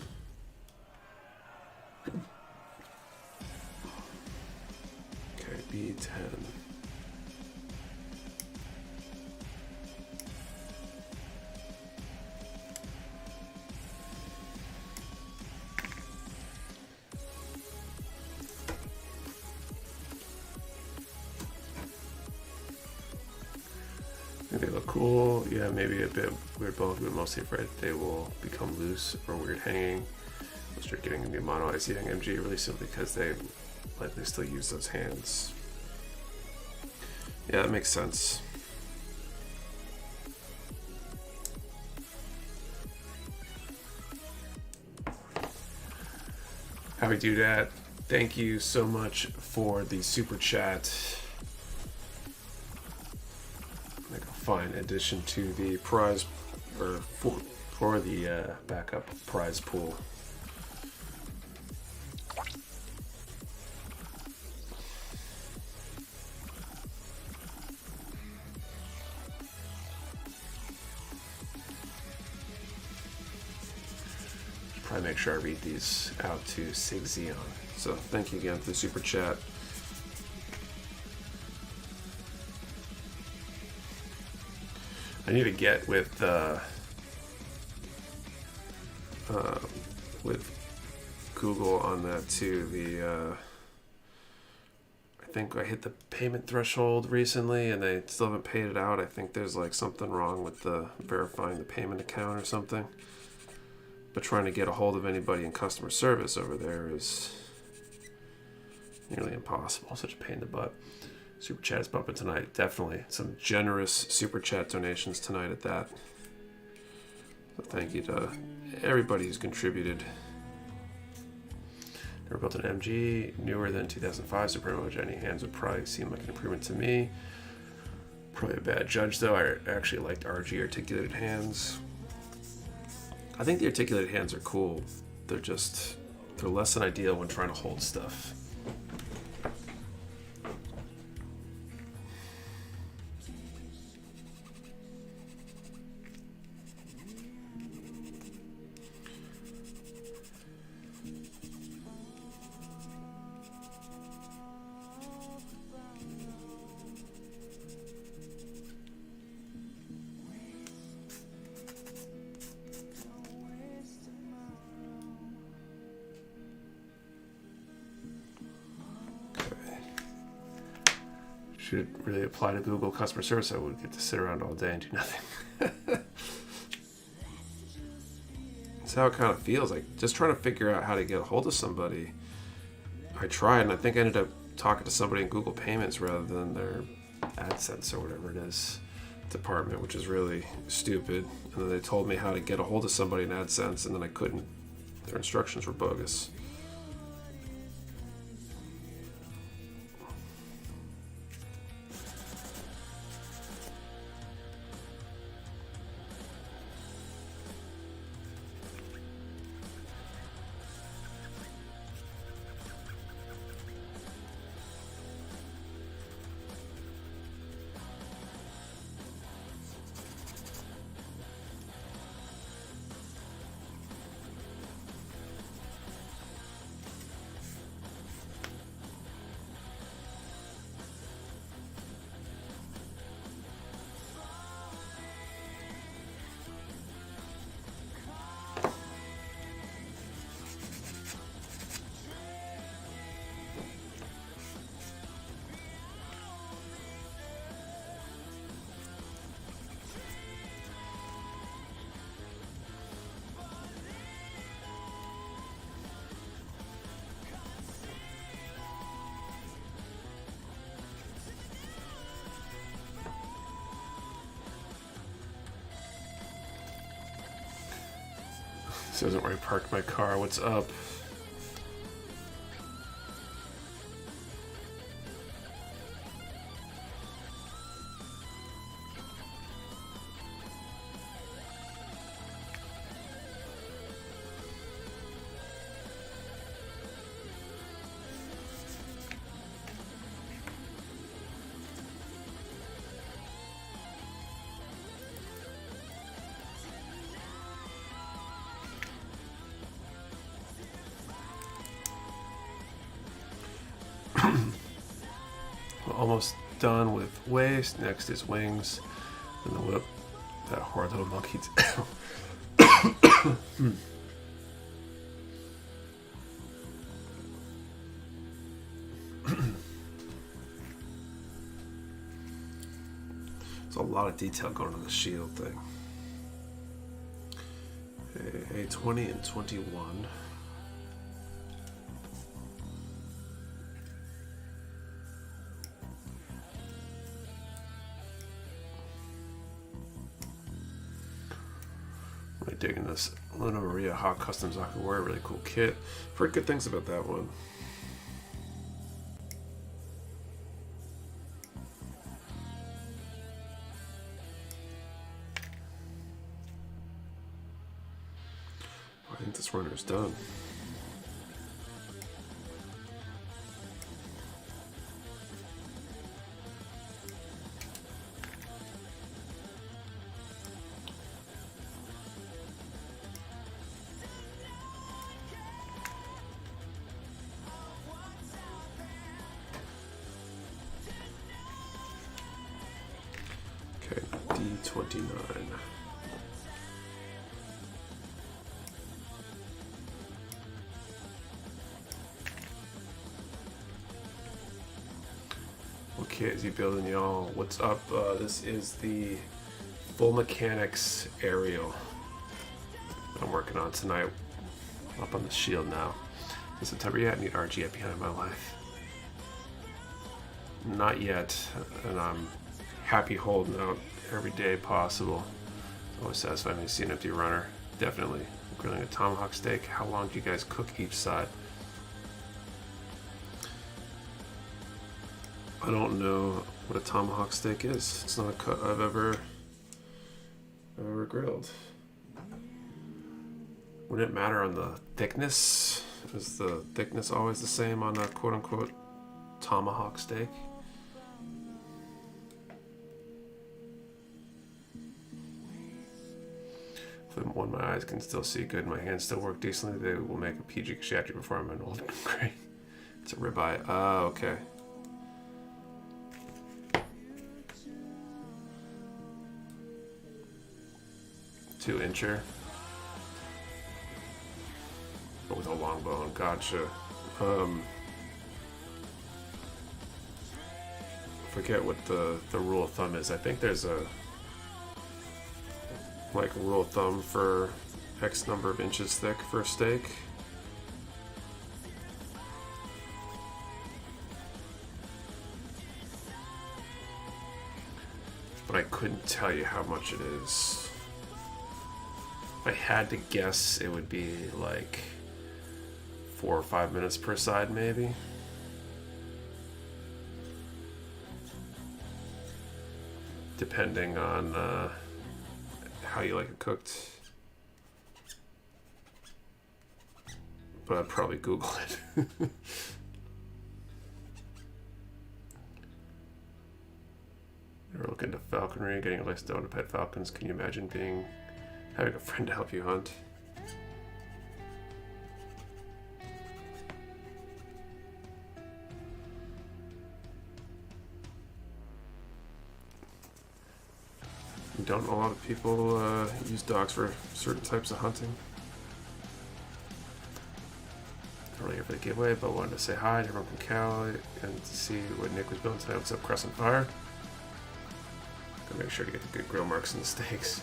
Okay, B10. They look cool, yeah, maybe a bit weird bulk, but mostly afraid they will become loose or weird hanging. We'll start getting a new mono IC young MG really simply because they likely still use those hands. Yeah, that makes sense. How we do that? Thank you so much for the super chat. Like a fine addition to the prize, or for the backup prize pool. Probably make sure I read these out to Sig Xeon. So thank you again for the super chat. I need to get with Google on that too. I think I hit the payment threshold recently, and they still haven't paid it out. I think there's like something wrong with the verifying the payment account or something. But trying to get a hold of anybody in customer service over there is nearly impossible. Such a pain in the butt. Super chat is bumping tonight. Definitely some generous super chat donations tonight at that. So thank you to everybody who's contributed. Never built an MG, newer than 2005, so pretty much any hands would probably seem like an improvement to me. Probably a bad judge though. I actually liked RG articulated hands. I think the articulated hands are cool. They're less than ideal when trying to hold stuff. should really apply to Google customer service. I would get to sit around all day and do nothing. That's how it kind of feels, like just trying to figure out how to get a hold of somebody. I tried, and I think I ended up talking to somebody in Google Payments rather than their AdSense or whatever it is department, which is really stupid. And then they told me how to get a hold of somebody in AdSense, and then I couldn't. Their instructions were bogus. This isn't where I parked my car. What's up? Almost done with waist. Next is wings. And the whip. That horrid little monkey. There's a lot of detail going on the shield thing. Okay, 20 and 21. Digging this Luna Maria Hot Customs Aquaware, really cool kit. I've heard good things about that one. I think this runner is done. Okay, D29. What kit is he building, y'all? What's up? This is the Full Mechanics aerial I'm working on tonight. Up on the shield now. In September yet? I need RG at the end of my life. Not yet, and I'm happy holding out every day possible. Always satisfying to see an empty runner. Definitely. Grilling a tomahawk steak. How long do you guys cook each side? I don't know what a tomahawk steak is. It's not a cut I've ever grilled. Wouldn't it matter on the thickness? Is the thickness always the same on a quote-unquote tomahawk steak? When my eyes can still see good, my hands still work decently, they will make a PG KSHATRIYA before I'm an old gray. It's a ribeye. Oh, okay. Two-incher. But with a long bone. Gotcha. forget what the rule of thumb is. I think there's a like rule of thumb for X number of inches thick for a steak. But I couldn't tell you how much it is. If I had to guess, it would be like 4 or 5 minutes per side, maybe. Depending on how you like it cooked. But I'd probably Google it. You're looking to falconry, getting a license to own a pet falcons. Can you imagine having a friend to help you hunt? Don't a lot of people use dogs for certain types of hunting? Not really here for the giveaway, but wanted to say hi to everyone from Cali and to see what Nick was building tonight. What's up, Crescent Fire? Gotta make sure to get the good grill marks in the steaks.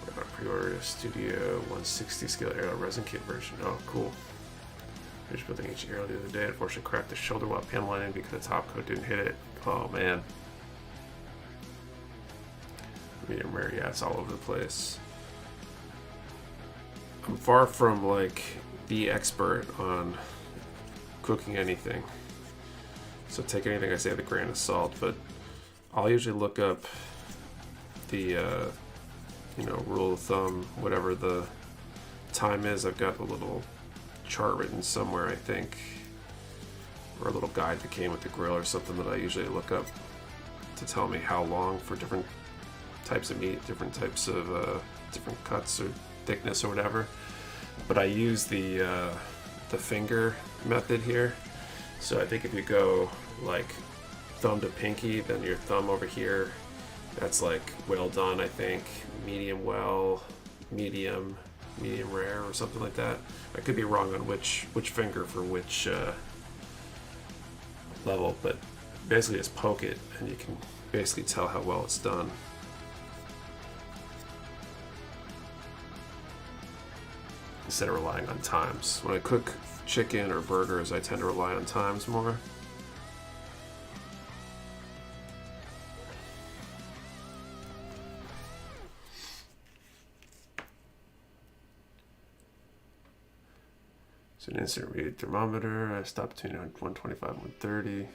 What about pre-order Studio 160 scale aerial resin kit version? Oh, cool. I was building HG aerial the other day. Unfortunately, cracked the shoulder while panel lining because the top coat didn't hit it. Oh man. Medium rare, yeah, it's all over the place. I'm far from like the expert on cooking anything, so take anything I say with a grain of salt, but I'll usually look up the rule of thumb, whatever the time is. I've got a little chart written somewhere, I think, or a little guide that came with the grill or something that I usually look up to tell me how long for different types of meat, different types of different cuts or thickness or whatever. But I use the finger method here. So I think if you go like thumb to pinky, then your thumb over here, that's like well done, I think. Medium well, medium rare, or something like that. I could be wrong on which finger for which level, but basically just poke it and you can basically tell how well it's done. Instead of relying on times. When I cook chicken or burgers, I tend to rely on times more. So an instant read thermometer. I stopped between 125 and 130.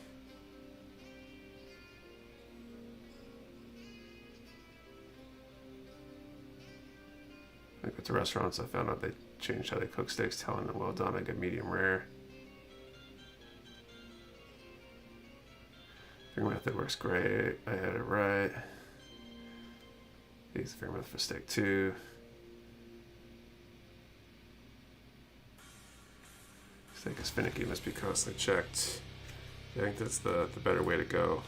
Like at the restaurants, I found out they changed how they cook steaks, telling them well done, I get medium rare. Finger method works great. I had it right. Use the finger method for steak too. Steak is finicky, must be constantly checked. I think that's the better way to go.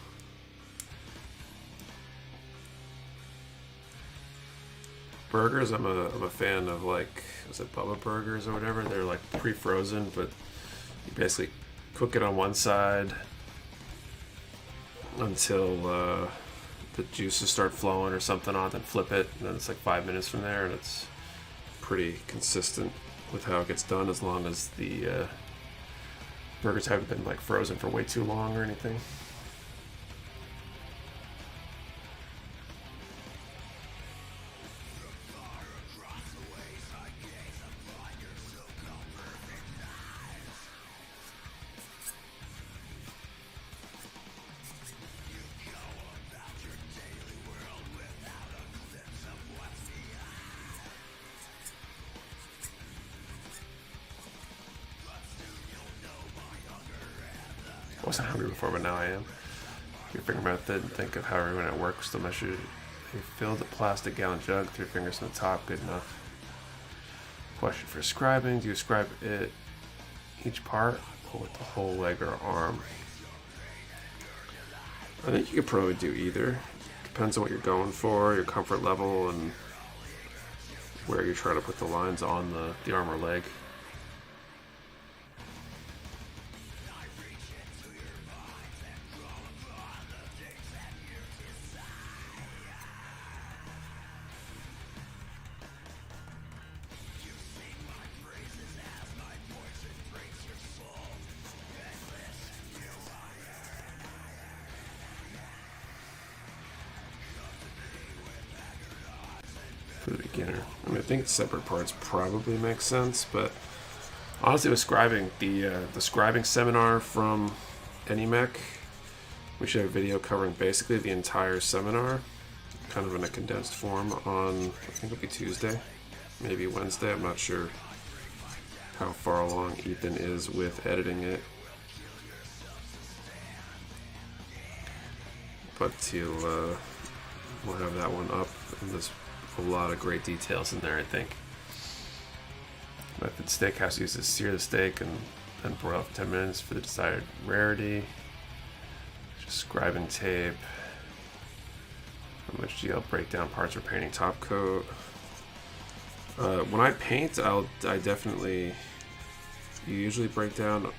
Burgers, I'm a fan of, like, was it Bubba Burgers or whatever? They're like pre-frozen, but you basically cook it on one side until the juices start flowing or something on, then flip it, and then it's like 5 minutes from there, and it's pretty consistent with how it gets done, as long as the burgers haven't been like frozen for way too long or anything. I wasn't hungry before, but now I am. Your finger method, think of how everyone at work still measured a filled plastic gallon jug, 3 fingers on the top, good enough. Question for scribing, do you scribe it each part or with the whole leg or arm? I think you could probably do either. Depends on what you're going for, your comfort level, and where you're trying to put the lines on the arm or leg. for the beginner. I mean, I think separate parts probably makes sense, but honestly, with scribing, the scribing seminar from AnyMech, we should have a video covering basically the entire seminar, kind of in a condensed form on, I think it'll be Tuesday, maybe Wednesday, I'm not sure how far along Ethan is with editing it. But we'll have that one up, and there's a lot of great details in there, I think. Method steakhouse uses sear the steak and then broil for 10 minutes for the desired rarity. Just scribing tape. HGL breakdown parts for painting top coat. When I paint, I definitely usually break down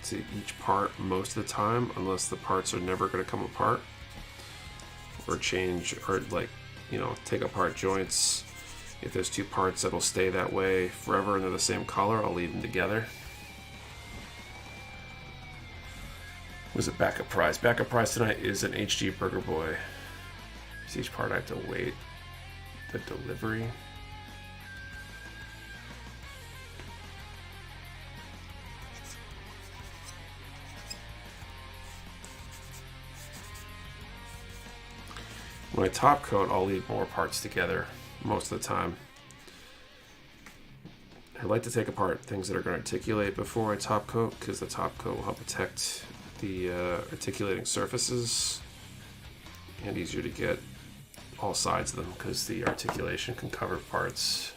to each part most of the time, unless the parts are never going to come apart or change, or like, you know, take apart joints. If there's two parts that'll stay that way forever and they're the same color, I'll leave them together. Was it backup prize? Backup prize tonight is an HG Burger Boy. So each part I have to wait the delivery. When I top coat, I'll leave more parts together most of the time. I like to take apart things that are going to articulate before I top coat, because the top coat will help protect the articulating surfaces, and easier to get all sides of them because the articulation can cover parts.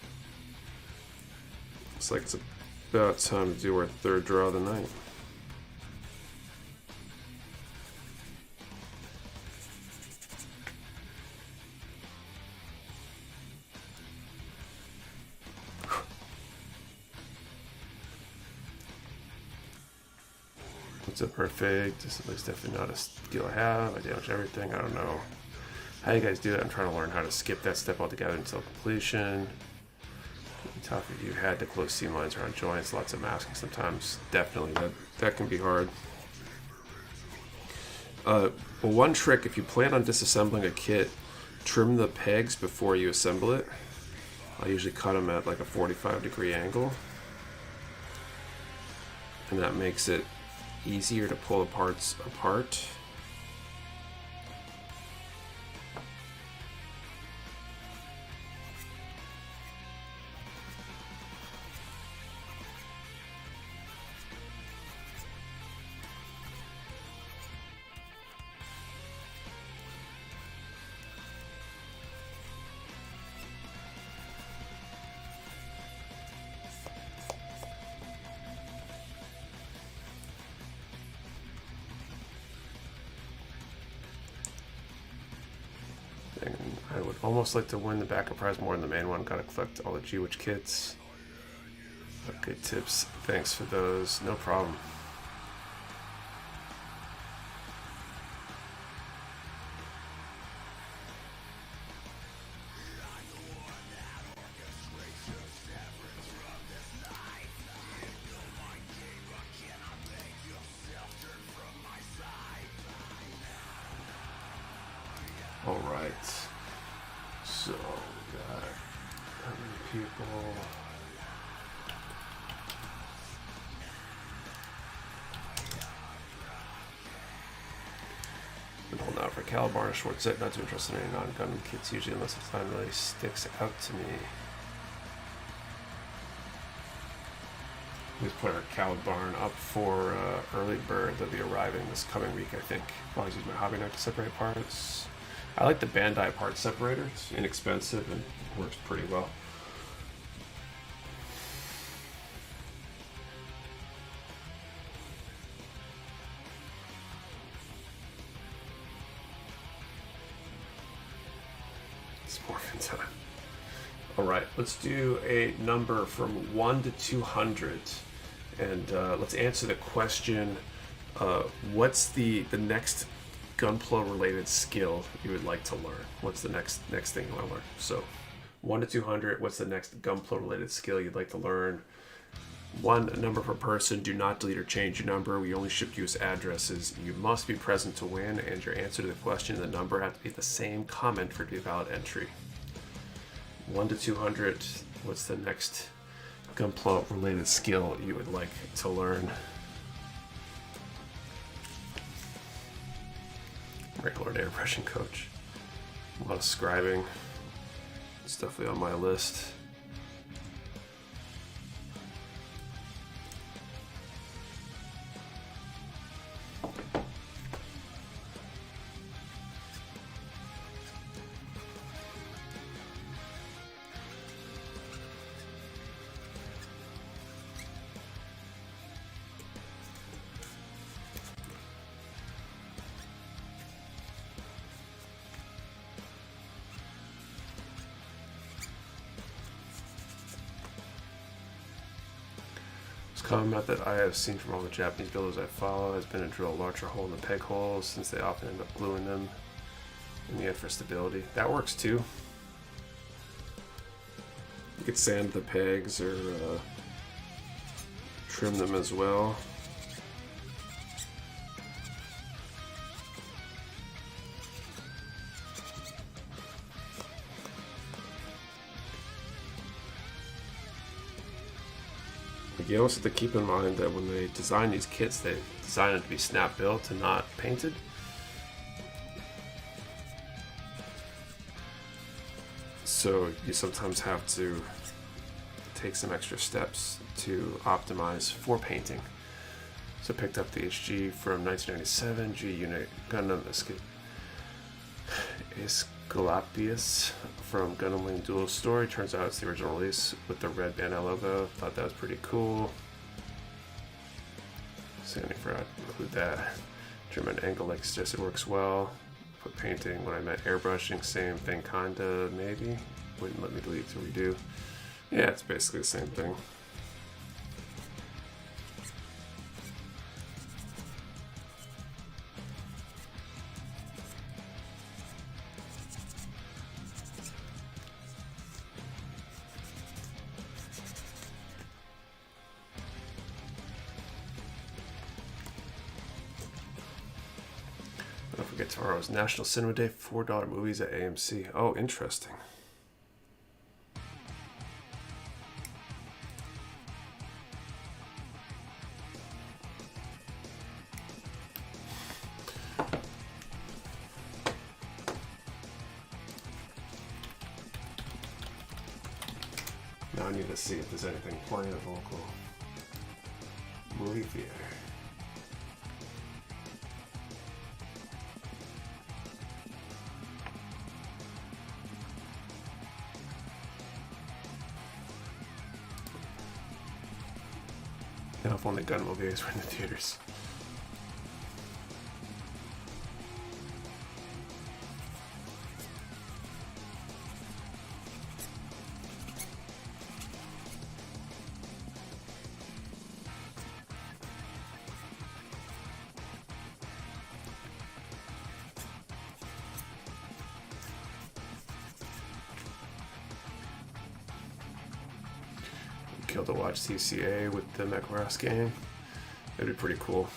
Looks like it's about time to do our third draw of the night. What's up, perfect? This is definitely not a skill I have. I damage everything. I don't know how you guys do that. I'm trying to learn how to skip that step altogether until completion. It'd be tough if you had to close seam lines around joints. Lots of masking sometimes. Definitely, that can be hard. Well, one trick, if you plan on disassembling a kit, trim the pegs before you assemble it. I usually cut them at like a 45-degree angle, and that makes it easier to pull the parts apart. I would almost like to win the backup prize more than the main one. Gotta collect all the G-Witch kits. Good tips. Thanks for those. No problem. All right. So we got how many people? Been holding out for Calibar and a short set. Not too interested in any non-gun kits usually, unless the time really sticks out to me. We just put our Calibarn up for early bird. They'll be arriving this coming week, I think. I'll always use my hobby knife to separate parts. I like the Bandai part separator. It's inexpensive and works pretty well. It's morphin time. All right, let's do a number from 1 to 200, and let's answer the question: what's the next gunpla related skill you would like to learn? What's the next thing you want to learn? So 1 to 200, what's the next gunpla related skill you'd like to learn? One number per person. Do not delete or change your number. We only ship you as addresses. You must be present to win, and your answer to the question and the number have to be the same comment for it to be a valid entry. 1 to 200. What's the next Gunpla related skill you would like to learn? Regular airbrushing coach. A lot of scribing. It's definitely on my list. Common method I have seen from all the Japanese builders I follow has been to drill a larger hole in the peg holes, since they often end up gluing them in the end for stability. That works too. You could sand the pegs or trim them as well. You also have to keep in mind that when they design these kits, they design it to be snap built and not painted. So you sometimes have to take some extra steps to optimize for painting. So I picked up the HG from 1997 G Unit Gundam Escalapius from Gundam Wing Duel Story. Turns out it's the original release with the red bandana logo. Thought that was pretty cool. Sanding forgot to include that. German angle like suggested works well. Put painting when I meant airbrushing, same thing kinda, maybe. Wouldn't let me delete to redo. Yeah, it's basically the same thing. Don't forget tomorrow's National Cinema Day, $4 movies at AMC. Oh, interesting. Now I need to see if there's anything playing at the local movie theater. If only Gun movies were in the theaters. Kill to watch CCA with the Mecha Warehouse game. That'd be pretty cool.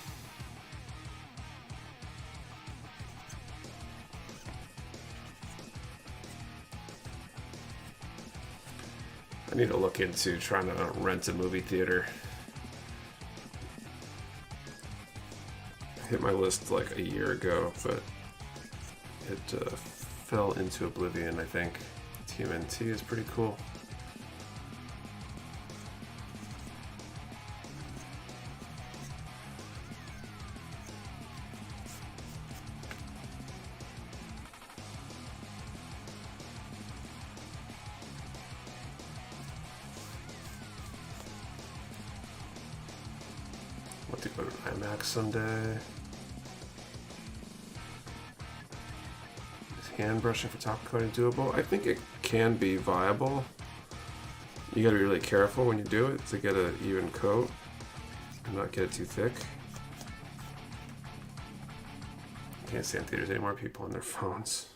I need to look into trying to rent a movie theater. I hit my list like a year ago, but it fell into oblivion, I think. TMNT is pretty cool. What to go to IMAX someday. Is hand brushing for top coating doable? I think it can be viable. You gotta be really careful when you do it to get an even coat and not get it too thick. Can't stand theaters anymore, people on their phones.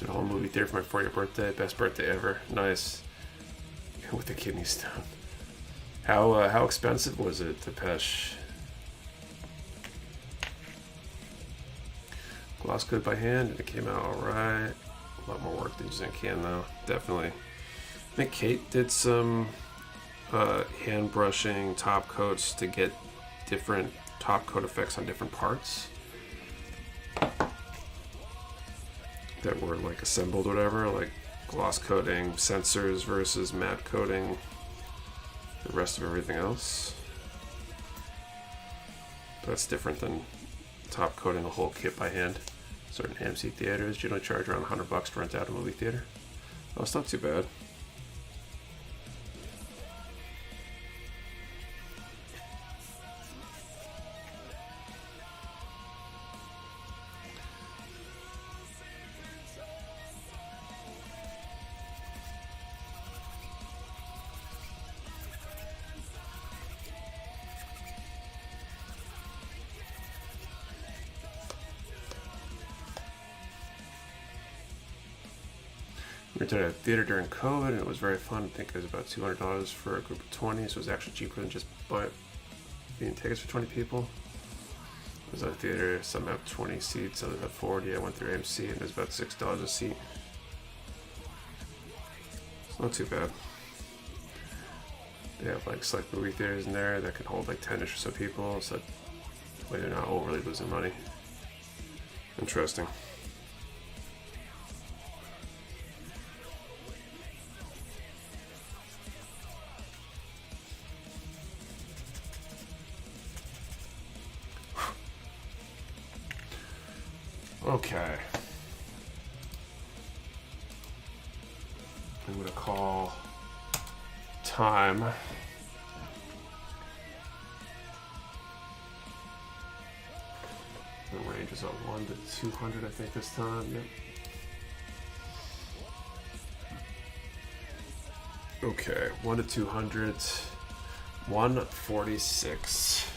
The whole movie theater for my 40th birthday. Best birthday ever. Nice. With the kidney stone. How expensive was it, Depeche? Gloss coat by hand, and it came out alright. A lot more work than using a can though, definitely. I think Kate did some hand brushing top coats to get different top coat effects on different parts that were like assembled or whatever, like gloss coating sensors versus matte coating the rest of everything else. But that's different than top coating a whole kit by hand. Certain AMC theaters generally charge around $100 to rent out a movie theater. Oh, it's not too bad. We rented at a theater during COVID, and it was very fun. I think it was about $200 for a group of 20, so it was actually cheaper than just being tickets for 20 people. It was at a theater, some have 20 seats, others have 40. I went through AMC, and it was about $6 a seat. It's not too bad. They have like select movie theaters in there that can hold like 10-ish or so people, so that way they're not overly losing money. Interesting. Okay. I'm going to call time. The range is at 1 to 200, I think, this time. Yep. Okay, 1 to 200. 146.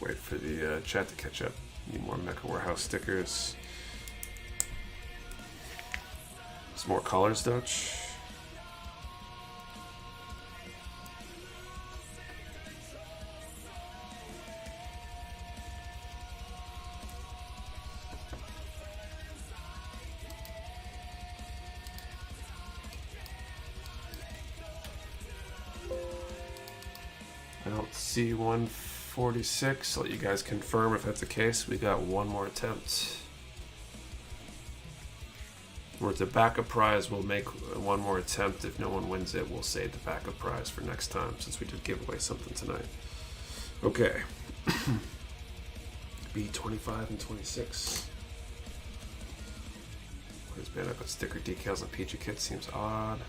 Wait for the chat to catch up. Need more Mecha Warehouse stickers. Some more colors, Dutch. I don't see 146. I'll let you guys confirm if that's the case. We got one more attempt. Or it's a backup prize. We'll make one more attempt. If no one wins it, we'll save the backup prize for next time, since we did give away something tonight. Okay. B25 and 26. Where's band? I put sticker decals on PG kits. Seems odd.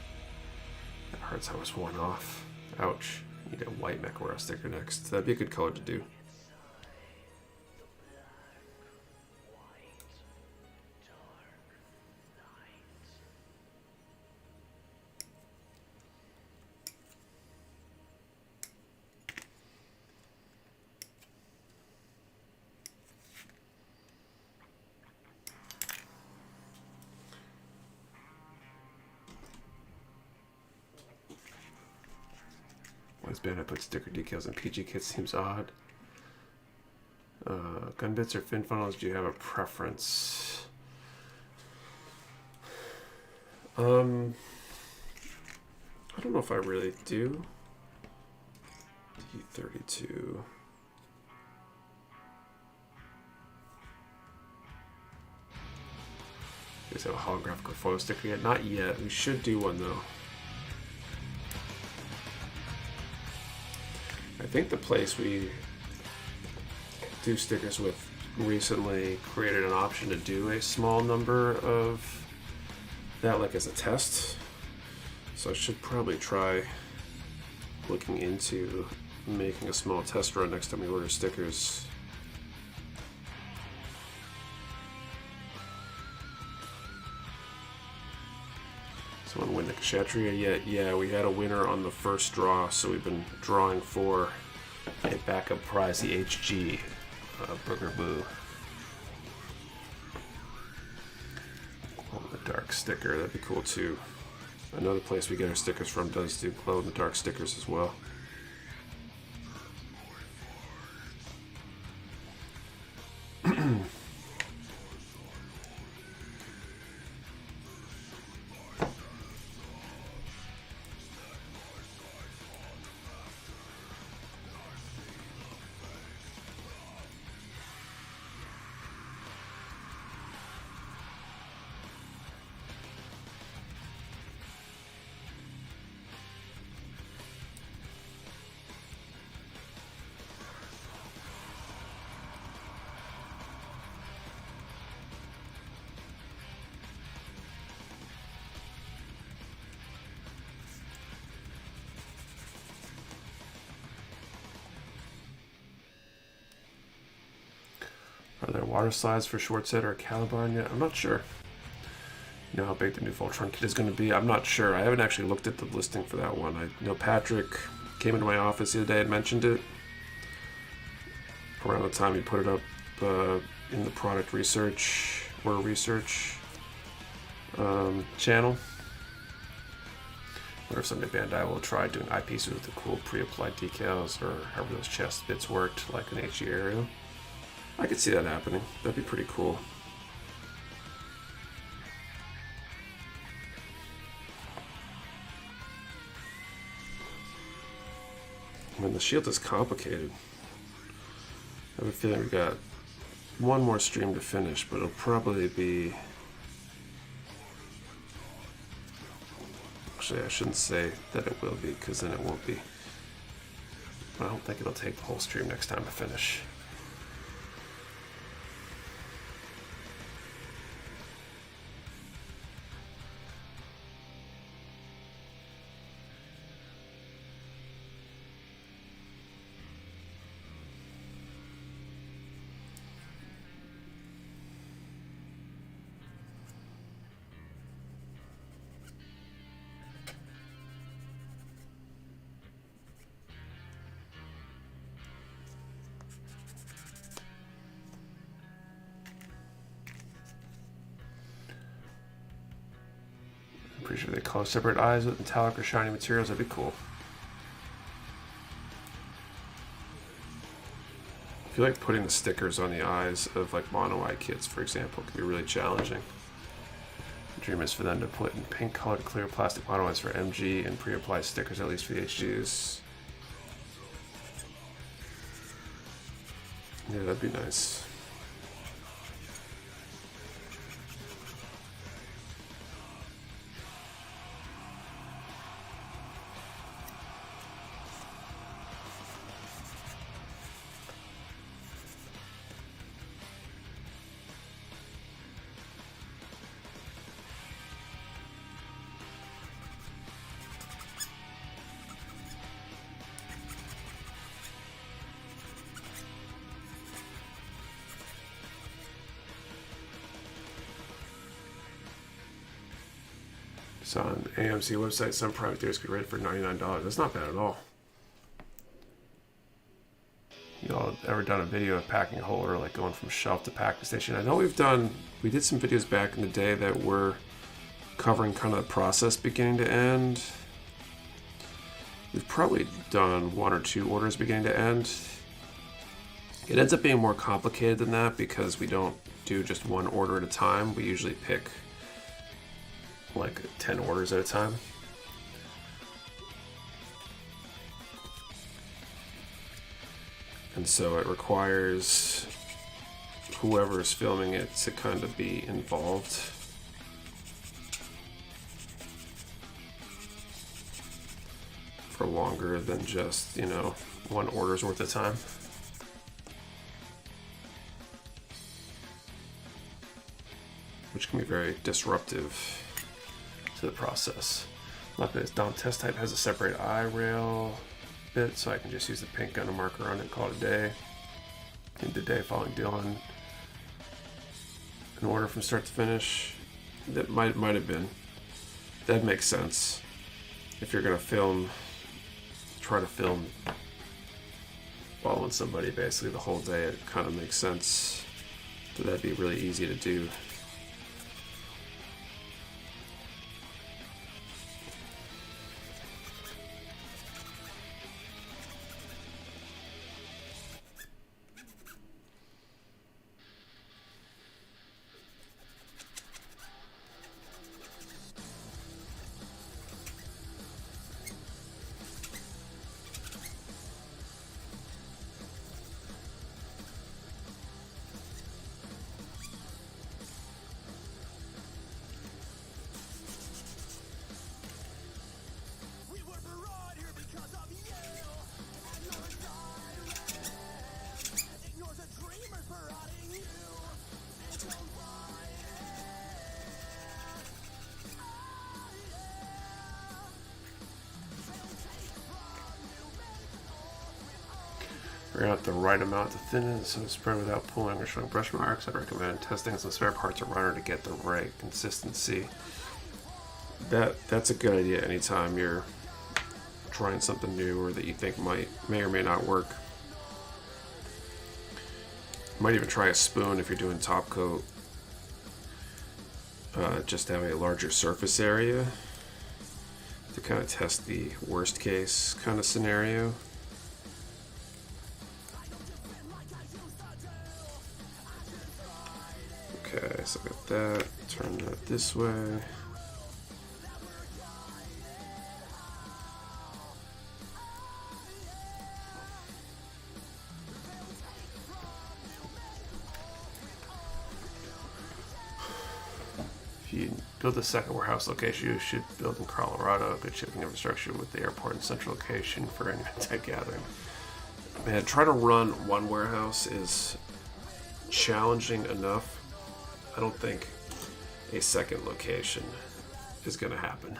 That hurts. I was one off. Ouch. Need a white Mecha Warehouse sticker next. That'd be a good color to do. Why's band I put sticker decals on PG kits? Seems odd. Gun bits or fin funnels, do you have a preference? I don't know if I really do. D32. You guys have a holographic or photo sticker yet? Not yet. We should do one though. I think the place we do stickers with recently created an option to do a small number of that, like as a test. So I should probably try looking into making a small test run next time we order stickers. So Someone win the KSHATRIYA yet? Yeah, we had a winner on the first draw, so we've been drawing for a backup prize, the HG Burger Boo. Dark sticker, that'd be cool too. Another place we get our stickers from does do glow in the dark stickers as well. Are there water slides for Schwartzhead or Caliban yet? I'm not sure. You know how big the new Voltron kit is going to be? I'm not sure. I haven't actually looked at the listing for that one. I know Patrick came into my office the other day and mentioned it around the time he put it up in the product research or research channel. I wonder if someday Bandai will try doing eyepieces with the cool pre-applied decals or however those chest bits worked, like an HG aerial. I could see that happening. That'd be pretty cool. I mean, the shield is complicated. I have a feeling we got one more stream to finish, but it'll probably be... Actually, I shouldn't say that it will be, because then it won't be. I don't think it'll take the whole stream next time to finish. Pretty sure they color separate eyes with metallic or shiny materials. That'd be cool. I feel like putting the stickers on the eyes of like mono eye kits, for example, could be really challenging. The dream is for them to put in pink colored clear plastic mono eyes for MG and pre-applied stickers, at least for the HGs. Yeah, that'd be nice. So on AMC website, some private theaters could rent for $99. That's not bad at all. You all ever done a video of packing a whole order, like going from shelf to packing station? I know we did some videos back in the day that were covering kind of the process beginning to end. We've probably done one or two orders beginning to end. It ends up being more complicated than that because we don't do just one order at a time. We usually pick like 10 orders at a time. And so it requires whoever is filming it to kind of be involved. For longer than just, you know, one order's worth of time. Which can be very disruptive to the process. Luckily, this Dom test type has a separate eye rail bit, so I can just use the paint gun and marker on it and call it a day. In the day following Dylan, an order from start to finish. That might have been. that makes sense. If you're gonna film, try to film following somebody basically the whole day, it kind of makes sense that that'd be really easy to do. Figure out the right amount to thin it so it's spread without pulling or showing brush marks. I'd recommend testing some spare parts or runner to get the right consistency. That's a good idea anytime you're trying something new or that you think may or may not work. You might even try a spoon if you're doing top coat, just to have a larger surface area to kind of test the worst case kind of scenario. Okay, so I got that, turn that this way. If you build the second warehouse location, you should build in Colorado, good shipping infrastructure with the airport and central location for any tech gathering. Man, try to run one warehouse is challenging enough. I don't think a second location is going to happen.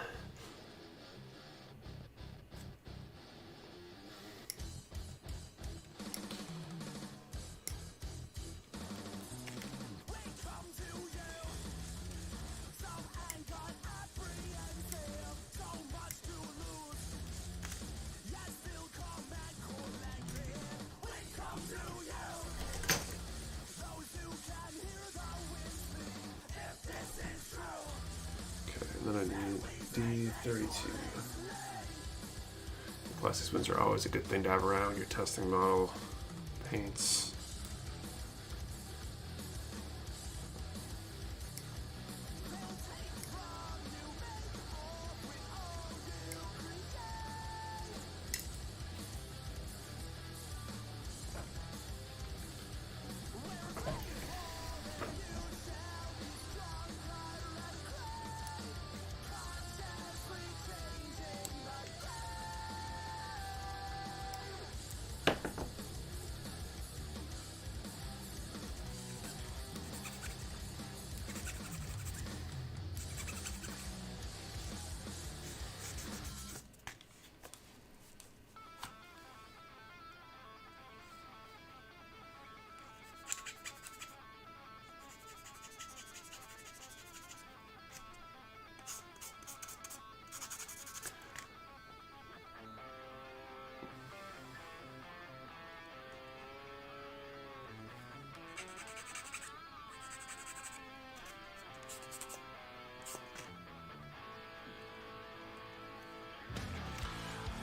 Then I need D32. Plastic spoons are always a good thing to have around when you're testing model paints.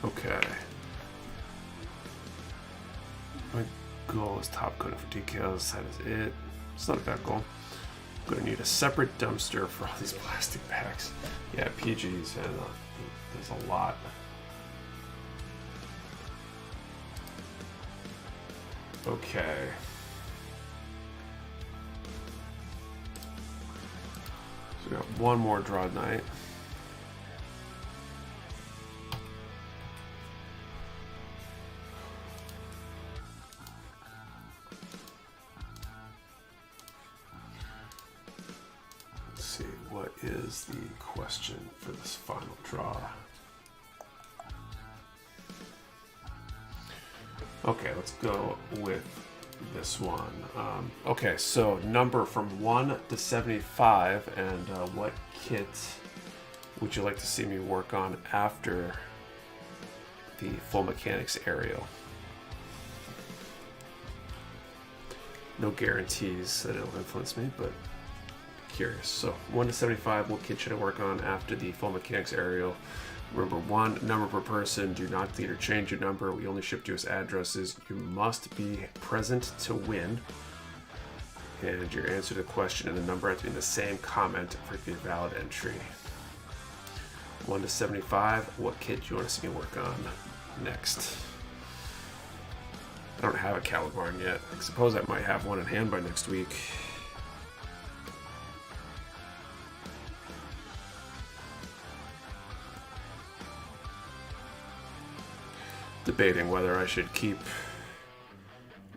Okay. My goal is top coating for decals. That is it. It's not a bad goal. I'm gonna need a separate dumpster for all these plastic bags. Yeah, PGs, and there's a lot. Okay. So we got one more draw night. What is the question for this final draw? Okay, let's go with this one. Okay, so number from 1 to 75, and what kit would you like to see me work on after the full mechanics aerial? No guarantees that it'll influence me, but curious. So 1 to 75, what kit should I work on after the full mechanics aerial? Remember, 1 number per person. Do not delete or change your number. We only ship US addresses. You must be present to win. And your answer to the question and the number have to be in the same comment for it to be a valid entry. 1 to 75, what kit do you want to see me work on next? I don't have a Calibarn yet. I suppose I might have one in hand by next week. Debating whether I should keep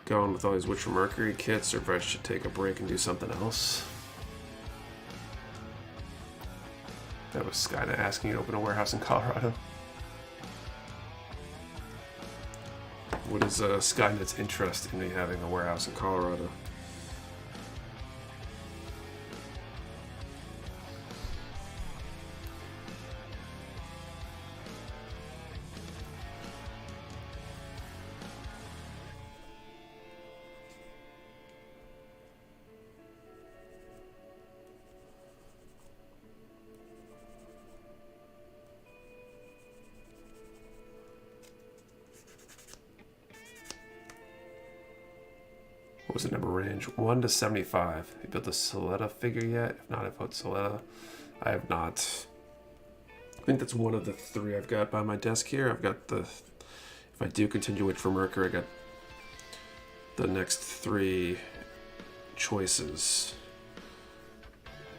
going with all these Witch from Mercury kits or if I should take a break and do something else. That was Skynet asking you to open a warehouse in Colorado. What is Skynet's interest in me having a warehouse in Colorado? What was the number range? 1 to 75. You built a Soletta figure yet? If not, I vote Soletta. I have not. I think that's one of the 3 I've got by my desk here. I've got the, if I do continue Witch for Mercury, I got the next 3 choices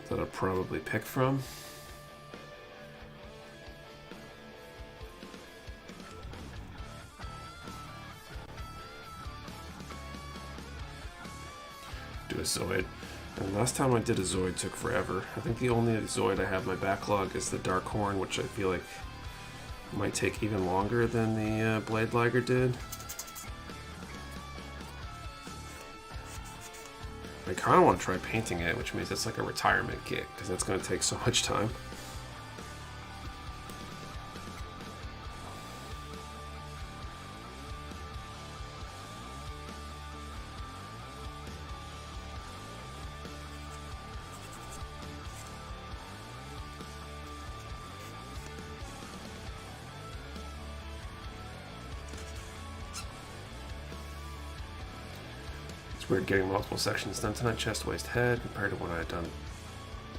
that I'll probably pick from. Do a Zoid. And last time I did a Zoid took forever. I think the only Zoid I have in my backlog is the Dark Horn, which I feel like might take even longer than the Blade Liger did. I kind of want to try painting it, which means it's like a retirement kit, because that's going to take so much time. Weird getting multiple sections done tonight. Chest, waist, head, compared to when I had done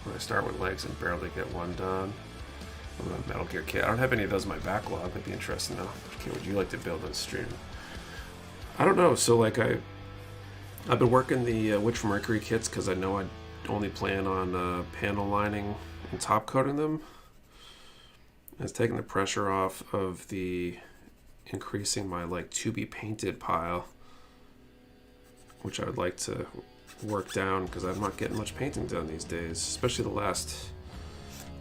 when I start with legs and barely get one done. Metal Gear kit. I don't have any of those in my backlog. It'd be interesting though. Which kit would you like to build on stream? I don't know. So like I've been working the Witch from Mercury kits because I know I only plan on panel lining and top coating them. And it's taking the pressure off of the increasing my like to be painted pile, which I would like to work down because I'm not getting much painting done these days, especially the last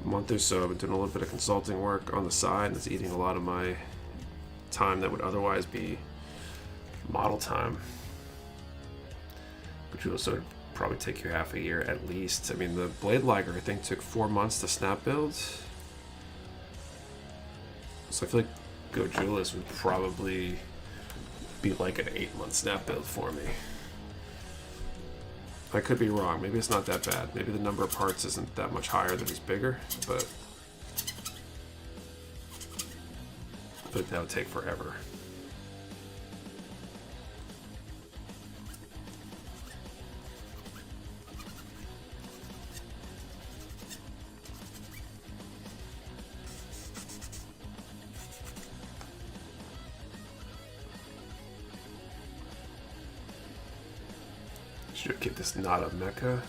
month or so. I've been doing a little bit of consulting work on the side, and it's eating a lot of my time that would otherwise be model time, which would also probably take you half a year at least. I mean, the Blade Liger I think took 4 months to snap build, so I feel like Go Julius would probably be like an 8-month snap build for me. I could be wrong. Maybe it's not that bad. Maybe the number of parts isn't that much higher that he's bigger, but I feel like that would take forever. Should get this not a mecha.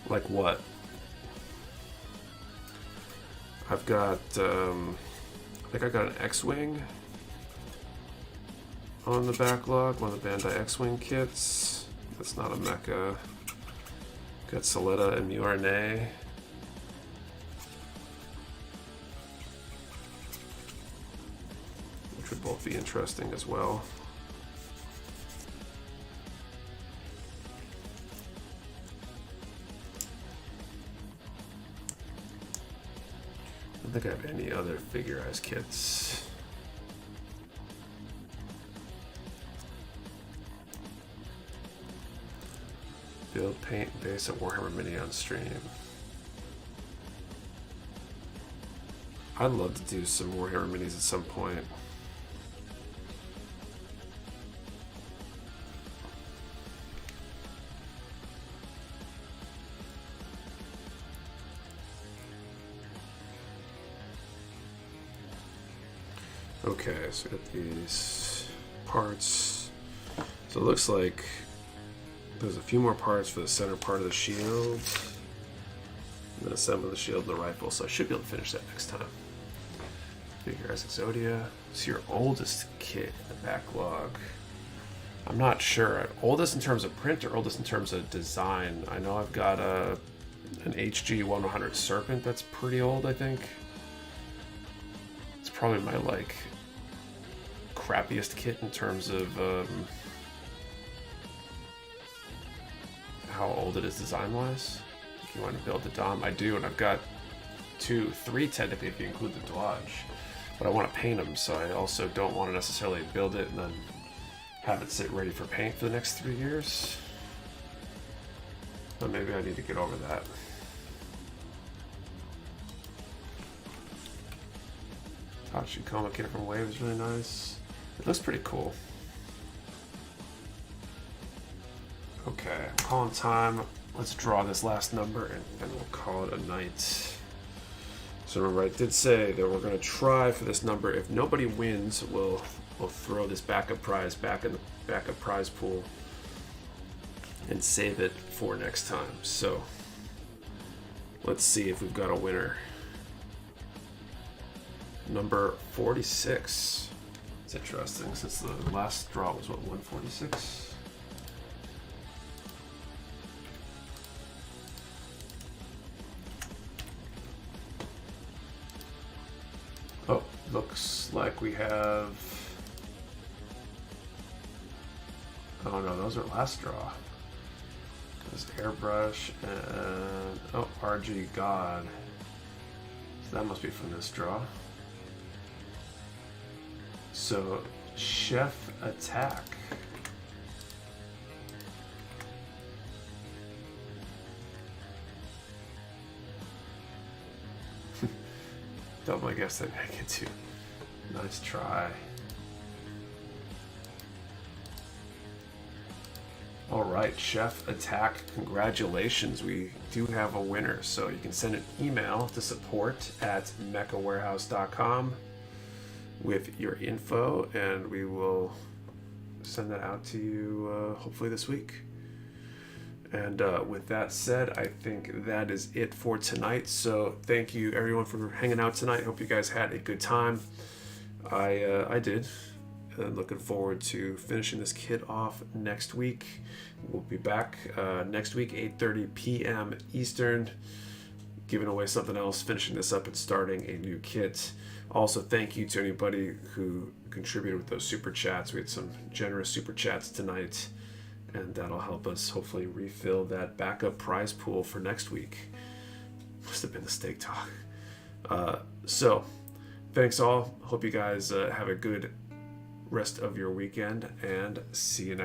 Like what? I've got, I think I got an X-Wing on the backlog, one of the Bandai X-Wing kits. That's not a mecha. Got Soletta and Muarne. Which would both be interesting as well. think I have any other figurized kits. Build, paint, base at Warhammer Mini on stream. I'd love to do some Warhammer Minis at some point. Okay, so we got these parts. So it looks like there's a few more parts for the center part of the shield. And then assembling the shield and the rifle, so I should be able to finish that next time. Figurized Exodia. It's your oldest kit in the backlog. I'm not sure. Oldest in terms of print or oldest in terms of design? I know I've got an HG 100 Serpent that's pretty old, I think. It's probably my, like, crappiest kit in terms of how old it is design-wise. If you want to build the Dom, I do, and I've got 3 technically if you include the Dodge. But I want to paint them, so I also don't want to necessarily build it and then have it sit ready for paint for the next 3 years. But maybe I need to get over that. Tachi comic kit from Wave is really nice. It looks pretty cool. Okay, I'm calling time. Let's draw this last number and then we'll call it a night. So remember, I did say that we're going to try for this number. If nobody wins, we'll throw this backup prize back in the backup prize pool and save it for next time. So let's see if we've got a winner. Number 46. It's interesting since the last draw was what, 146? Oh, looks like we have... Oh no, those are last draw. There's Airbrush and... Oh, RG God. So that must be from this draw. So, Chef Attack. Double, I guess I make it too. Nice try. All right, Chef Attack, congratulations. We do have a winner. So you can send an email to support@mechawarehouse.com with your info, and we will send that out to you hopefully this week. And with that said, I think that is it for tonight. So thank you everyone for hanging out tonight. Hope you guys had a good time. I did. And looking forward to finishing this kit off next week. We'll be back next week, 8:30 p.m. Eastern, giving away something else, finishing this up and starting a new kit. Also, thank you to anybody who contributed with those super chats. We had some generous super chats tonight, and that'll help us hopefully refill that backup prize pool for next week. Must have been the steak talk. So, thanks all. Hope you guys have a good rest of your weekend, and see you next